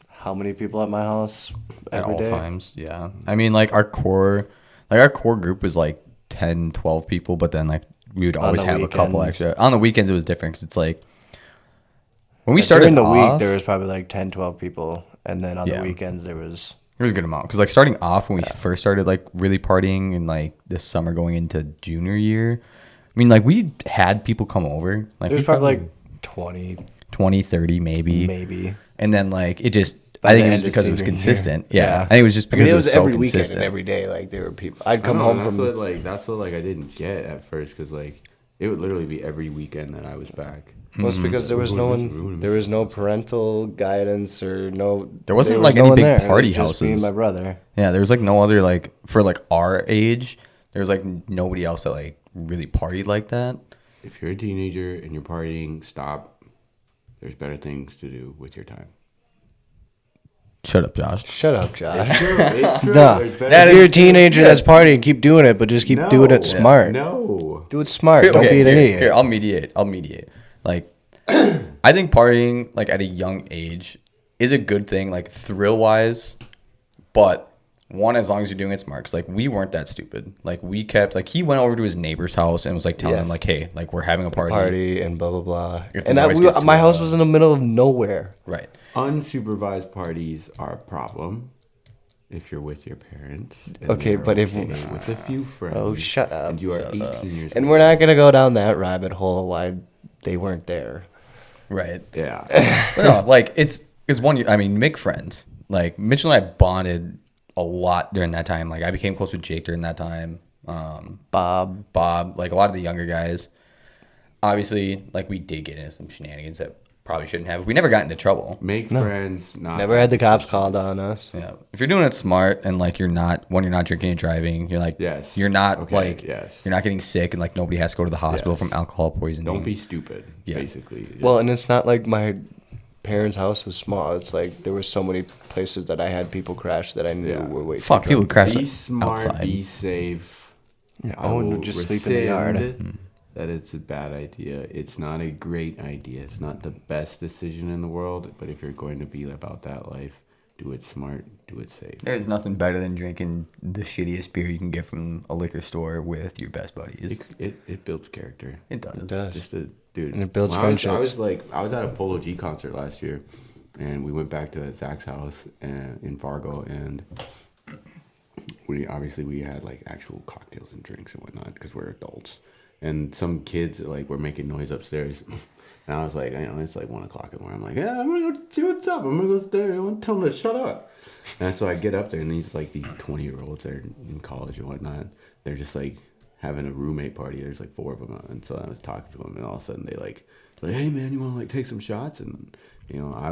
how many people at my house At every all day? times, yeah. I mean, like our core group was like 10, 12 people, but then like we would always the have a couple weekends. extra. On the weekends, it was different because it's like when we Like, started during the off, week, there was probably like 10, 12 people, and then on Yeah. the weekends there was. there was a good amount because like starting off when we first started like really partying in like this summer going into junior year. I mean, like we had people come over. Like There was we probably like 20, 20, 30 maybe. maybe. And then like it just, By I the think it was end of because it was senior year. consistent. Yeah. Yeah. I think it was just I because mean, it was so every weekend consistent. and every day. Like there were people. I'd I come know, home and from. that's what I didn't get at first because like it would literally be every weekend that I was back. Well, it's because there was We're no going to miss- we're one. going to There miss was no parental guidance or no. There wasn't, was like, no any one big there. It was party just me and houses. my brother. Yeah, there was like no other like for like our age. There was like nobody else that like really partied like that. If you're a teenager and you're partying, stop. There's better things to do with your time. Shut up, Josh. Shut up, Josh. It's true. It's true. No, There's better if you're a teenager that's partying, keep doing it, but just keep doing it smart. No. Do it smart. Don't be an idiot. Here, I'll mediate. Like, I think partying like at a young age is a good thing, like thrill wise. But one, as long as you're doing it smart, 'cause like we weren't that stupid. Like we kept like he went over to his neighbor's house and was like telling them Yes. like, hey, like we're having a party. Party and blah blah blah. If the And that, noise gets too my house loud. was in the middle of nowhere. Right. Unsupervised parties are a problem if you're with your parents. and Okay, you're but if- with a few friends. Oh, shut up. And you are Shut 18 years And old. we're not gonna go down that rabbit hole. Why they weren't there. Right. Yeah. But no, like it's one. I mean, make friends. Like Mitchell and I bonded a lot during that time. Like I became close with Jake during that time. Bob. Like a lot of the younger guys. Obviously, like we did get into some shenanigans that probably shouldn't have. We never got into trouble. Make friends. Not Never had the cops called on us. Yeah. If you're doing it smart and like you're not drinking and driving, you're like Yes. you're not Okay, like yes. you're not getting sick and like nobody has to go to the hospital Yes. from alcohol poisoning. Don't be stupid. Yeah. Basically. Well, Just- and it's not like my parents' house was small. It's like there were so many places that I had people crash that I knew Yeah. were way too Fuck, people drunk. crash be smart. outside. Be safe. Yeah, I I wouldn't will just sleep in the yard. rescind that it's a bad idea. It's not a great idea. It's not the best decision in the world. But if you're going to be about that life, do it smart. Do it safe. There's nothing better than drinking the shittiest beer you can get from a liquor store with your best buddies. It builds character. It does. It does. Just a dude. And it builds when I was friendships. I was at a Polo G concert last year, and we went back to Zach's house in Fargo, and we had like actual cocktails and drinks and whatnot because we're adults, and some kids like were making noise upstairs. And I was like, it's like 1 o'clock in the morning. I'm like, yeah, I'm gonna go see what's up. I'm gonna go stay. I want to tell them to shut up. And so I get up there, and these 20-year-olds that are in college and whatnot. They're just like having a roommate party. There's like 4 of them, and so I was talking to them, and all of a sudden they like, hey man, you want to like take some shots? And I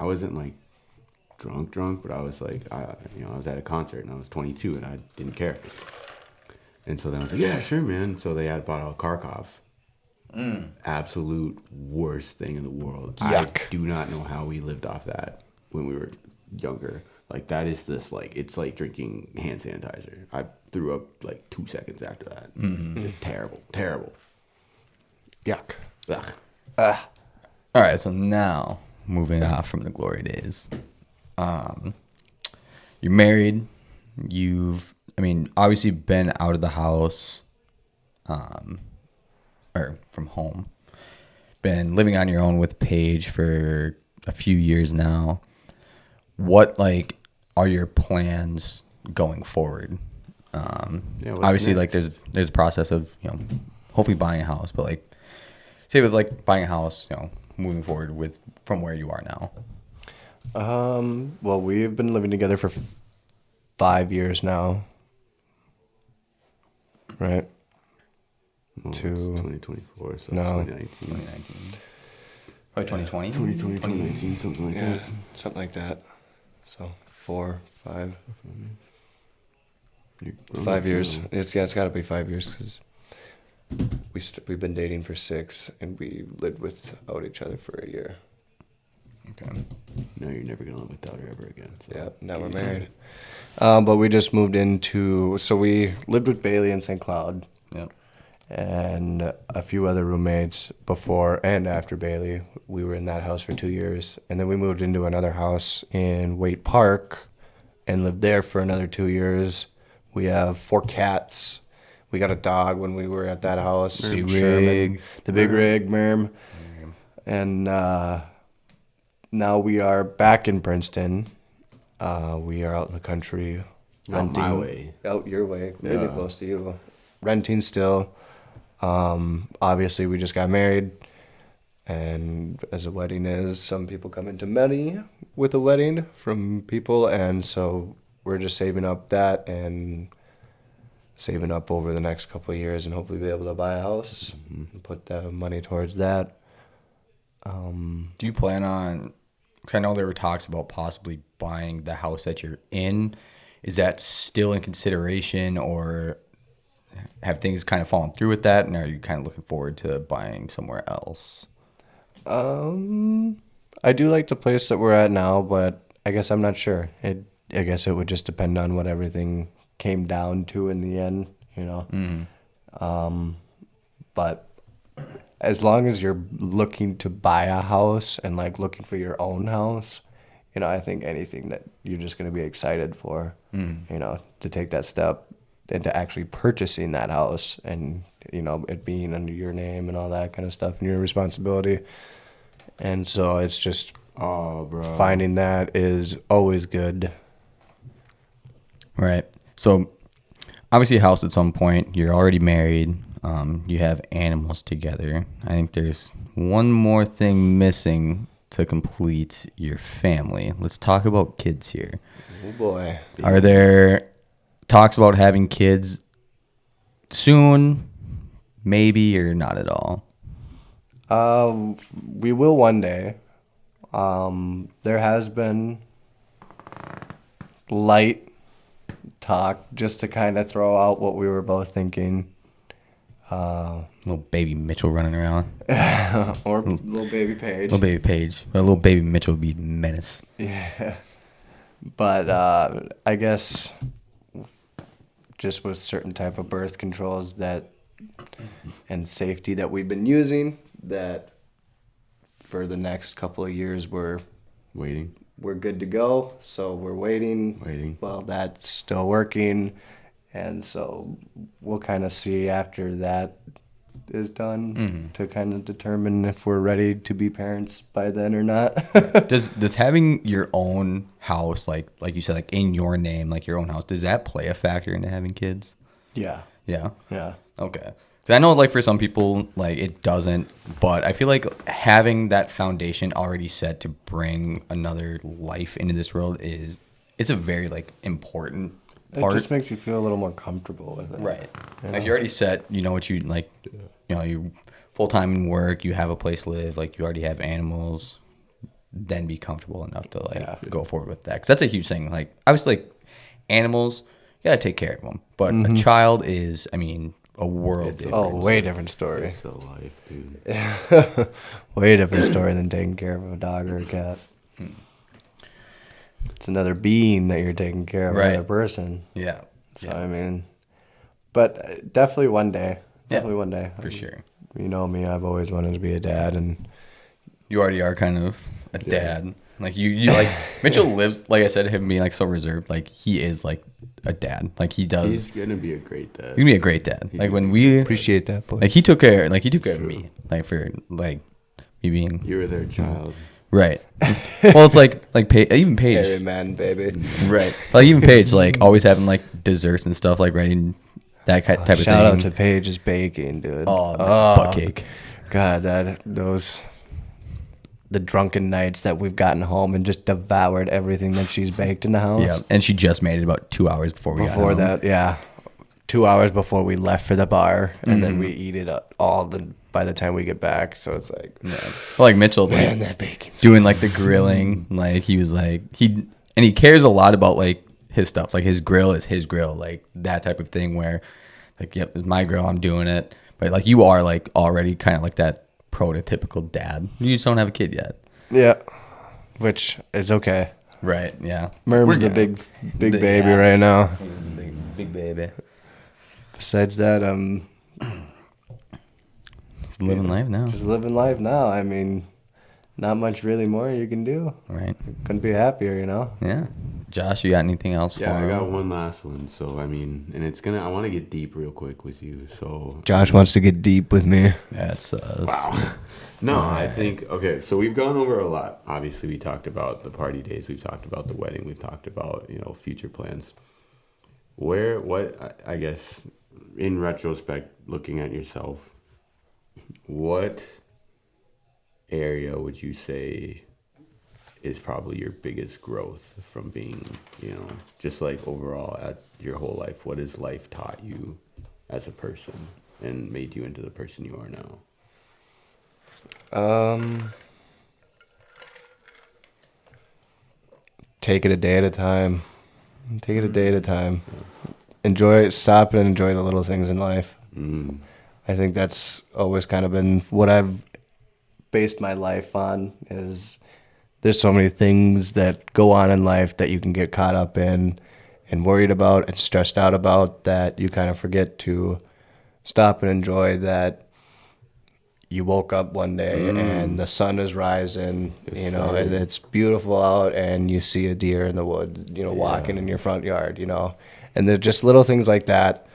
wasn't like drunk, but I was like, I was at a concert and I was 22 and I didn't care. And so then I was like, yeah, sure, man. So they had bought out Kharkov. Absolute worst thing in the world. Yuck. I do not know how we lived off that when we were younger. Like that is it's like drinking hand sanitizer. I threw up like 2 seconds after that. Just terrible. Yuck. Ugh. All right, so now moving off from the glory days. You're married. Obviously been out of the house, or from home. Been living on your own with Paige for a few years now. What are your plans going forward? What's Obviously, next? there's a process of hopefully buying a house, but say with buying a house, moving forward from where you are now. Well, we've been living together for 5 years now. Right? Well, it's to- 2024, so No. 2019. 2019. Probably 2020? 2020, 2019, something like Yeah, that. something like that. So 4, 5, You- 5 years. so- It's got to be 5 years because we've been dating for 6 and we lived without each other for a year. Okay. No, you're never gonna live without her ever again. So. Yeah, now we're married. But we just moved so we lived with Bailey in St. Cloud Yep. and a few other roommates before and after Bailey. We were in that house for 2 years. And then we moved into another house in Waite Park and lived there for another 2 years. We have 4 cats. We got a dog when we were at that house. Big Sherman, rig. the big rig, Merm. And now we are back in Princeton. We are out in the country. Out my way. Out your way. Really Yeah. close to you. Renting still. Obviously, we just got married. And as a wedding is, some people come into money with a wedding from people. And so we're just saving up that and saving up over the next couple of years and hopefully be able to buy a house and put the money towards that. Do you plan on, because I know there were talks about possibly buying the house that you're in. Is that still in consideration, or have things kind of fallen through with that? And are you kind of looking forward to buying somewhere else? I do like the place that we're at now, but I guess I'm not sure. I guess it would just depend on what everything came down to in the end, But as long as you're looking to buy a house and looking for your own house, I think anything that you're just going to be excited for, to take that step into actually purchasing that house and, it being under your name and all that kind of stuff and your responsibility. And so it's just Oh, bro. finding that is always good. Right. So obviously a house at some point. You're already married. you have animals together. I think there's one more thing missing to complete your family. Let's talk about kids here. Oh boy. Are there talks about having kids soon, maybe, or not at all? We will one day. There has been light talk just to kind of throw out what we were both thinking. Little baby Mitchell running around. Or little baby Paige. Little baby Paige. A little baby Mitchell would be a menace. Yeah. But I guess just with certain type of birth controls that and safety that we've been using, that for the next couple of years we're good to go. So we're waiting. Well, that's still working. And so we'll kind of see after that is done to kind of determine if we're ready to be parents by then or not. Does having your own house, like you said, like in your name, like your own house, does that play a factor into having kids? Yeah. Yeah. Yeah. Okay. 'Cause I know, like, for some people, like, it doesn't, but I feel like having that foundation already set to bring another life into this world it's a very, like, important part. It just makes you feel a little more comfortable with it. Right. You Like, know? you're already set, you know what you, like, you know, you're full-time in work, you have a place to live, like, you already have animals, then be comfortable enough to, like, go forward with that. Because that's a huge thing. Like, obviously, like, animals, you gotta take care of them. But a child is, I mean, a world difference. Oh, way different story. It's a life, dude. Way different story than taking care of a dog or a cat. It's another being that you're taking care of, Right. another person. Yeah. So, I mean, but definitely one day. Yeah, Definitely one day. for sure. You know me, I've always wanted to be a dad. And You already are kind of a dad. Like, you like, Mitchell lives, like I said, him being, like, so reserved. Like, he is, like, a dad. Like, he does. He's gonna be a great dad. He can be a great dad. Like, when we appreciate that, boy. like, he took care of me, like, for, like, me being You were their child. right. Well, it's like even Paige, Harry man, baby. right? Like, even Paige, like, always having, like, desserts and stuff, like, ready, that type of thing. Shout out to Paige's baking, dude. oh, butt cake. God, the drunken nights that we've gotten home and just devoured everything that she's baked in the house. Yeah, and she just made it about 2 hours before we got home. That, yeah, 2 hours before we left for the bar, and then we eat it by the time we get back. So it's like, Yeah. Well, like Mitchell, like, man, that bacon. doing like the grilling, like he was like he cares a lot about like his stuff, like his grill is his grill, like that type of thing where like, yep, it's my grill, I'm doing it. But like, you are like already kind of like that prototypical dad. You just don't have a kid yet. Yeah, which is okay. Right. Yeah. Merm's the big baby right now. Big baby. Besides that, Just living life now. just living life now. I mean, not much really more you can do. Right. Couldn't be happier, you know. Yeah. Josh, you got anything else Yeah, for I got him? one last one. So I mean, and I want to get deep real quick with you. So Josh wants to get deep with me. That's wow. No, I think okay. So we've gone over a lot. Obviously, we talked about the party days. We've talked about the wedding. We've talked about future plans. I guess, in retrospect, looking at yourself, what area would you say is probably your biggest growth from being, just like overall at your whole life? What has life taught you as a person and made you into the person you are now? Take it a day at a time. Take it a day at a time. Stop and enjoy the little things in life. Mm. I think that's always kind of been what I've based my life on. Is there's so many things that go on in life that you can get caught up in and worried about and stressed out about, that you kind of forget to stop and enjoy that you woke up one day and the sun is rising, and it's beautiful out, and you see a deer in the woods, walking in your front yard, and they're just little things like that.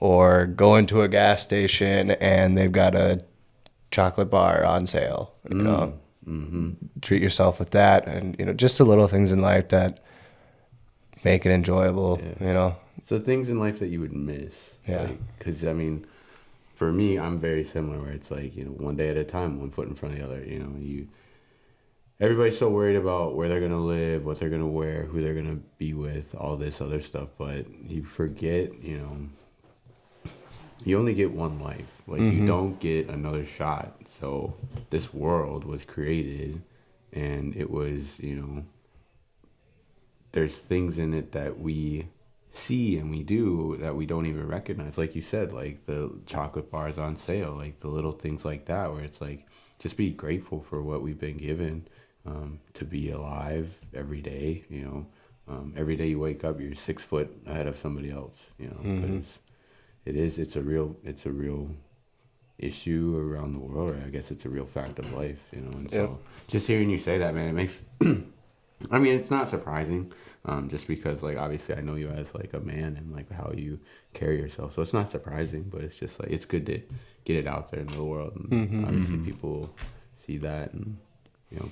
Or go into a gas station and they've got a chocolate bar on sale, treat yourself with that, and just the little things in life that make it enjoyable. It's the things in life that you would miss. Yeah. Because I mean, for me, I'm very similar where it's like, one day at a time, one foot in front of the other. Everybody's so worried about where they're going to live, what they're going to wear, who they're going to be with, all this other stuff. But you forget, you only get one life. Like, you don't get another shot. So this world was created, and it was, there's things in it that we see and we do that we don't even recognize. Like you said, like the chocolate bars on sale, like the little things like that, where it's like, just be grateful for what we've been given. To be alive every day, every day you wake up, you're 6 foot ahead of somebody else, because it's a real issue around the world. Or I guess it's a real fact of life, and so just hearing you say that, man, it makes, I mean, it's not surprising, just because, like, obviously I know you as like a man and like how you carry yourself, so it's not surprising, but it's just like, it's good to get it out there in the world, and obviously people see that and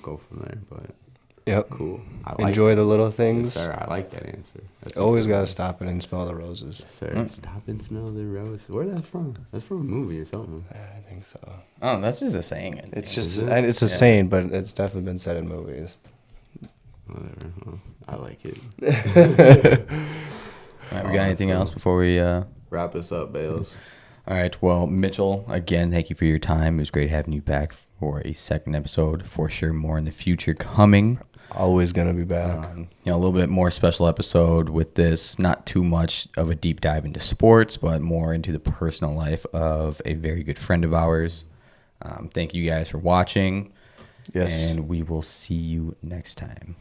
go from there. But cool. Enjoy the little things. Yes, sir. I like that answer. That's Always got to stop it and smell the roses. Yes, sir. Stop and smell the roses. Where's that from? That's from a movie or something. I think so. Oh, that's just a saying. It's just it's a saying, but it's definitely been said in movies. Whatever. Well, I like it. All right, we got anything else before we wrap us up, Bales? All right. Well, Mitchell, again, thank you for your time. It was great having you back for a second episode. For sure, more in the future coming. Always going to be back. A little bit more special episode with this. Not too much of a deep dive into sports, but more into the personal life of a very good friend of ours. Thank you guys for watching. Yes. And we will see you next time.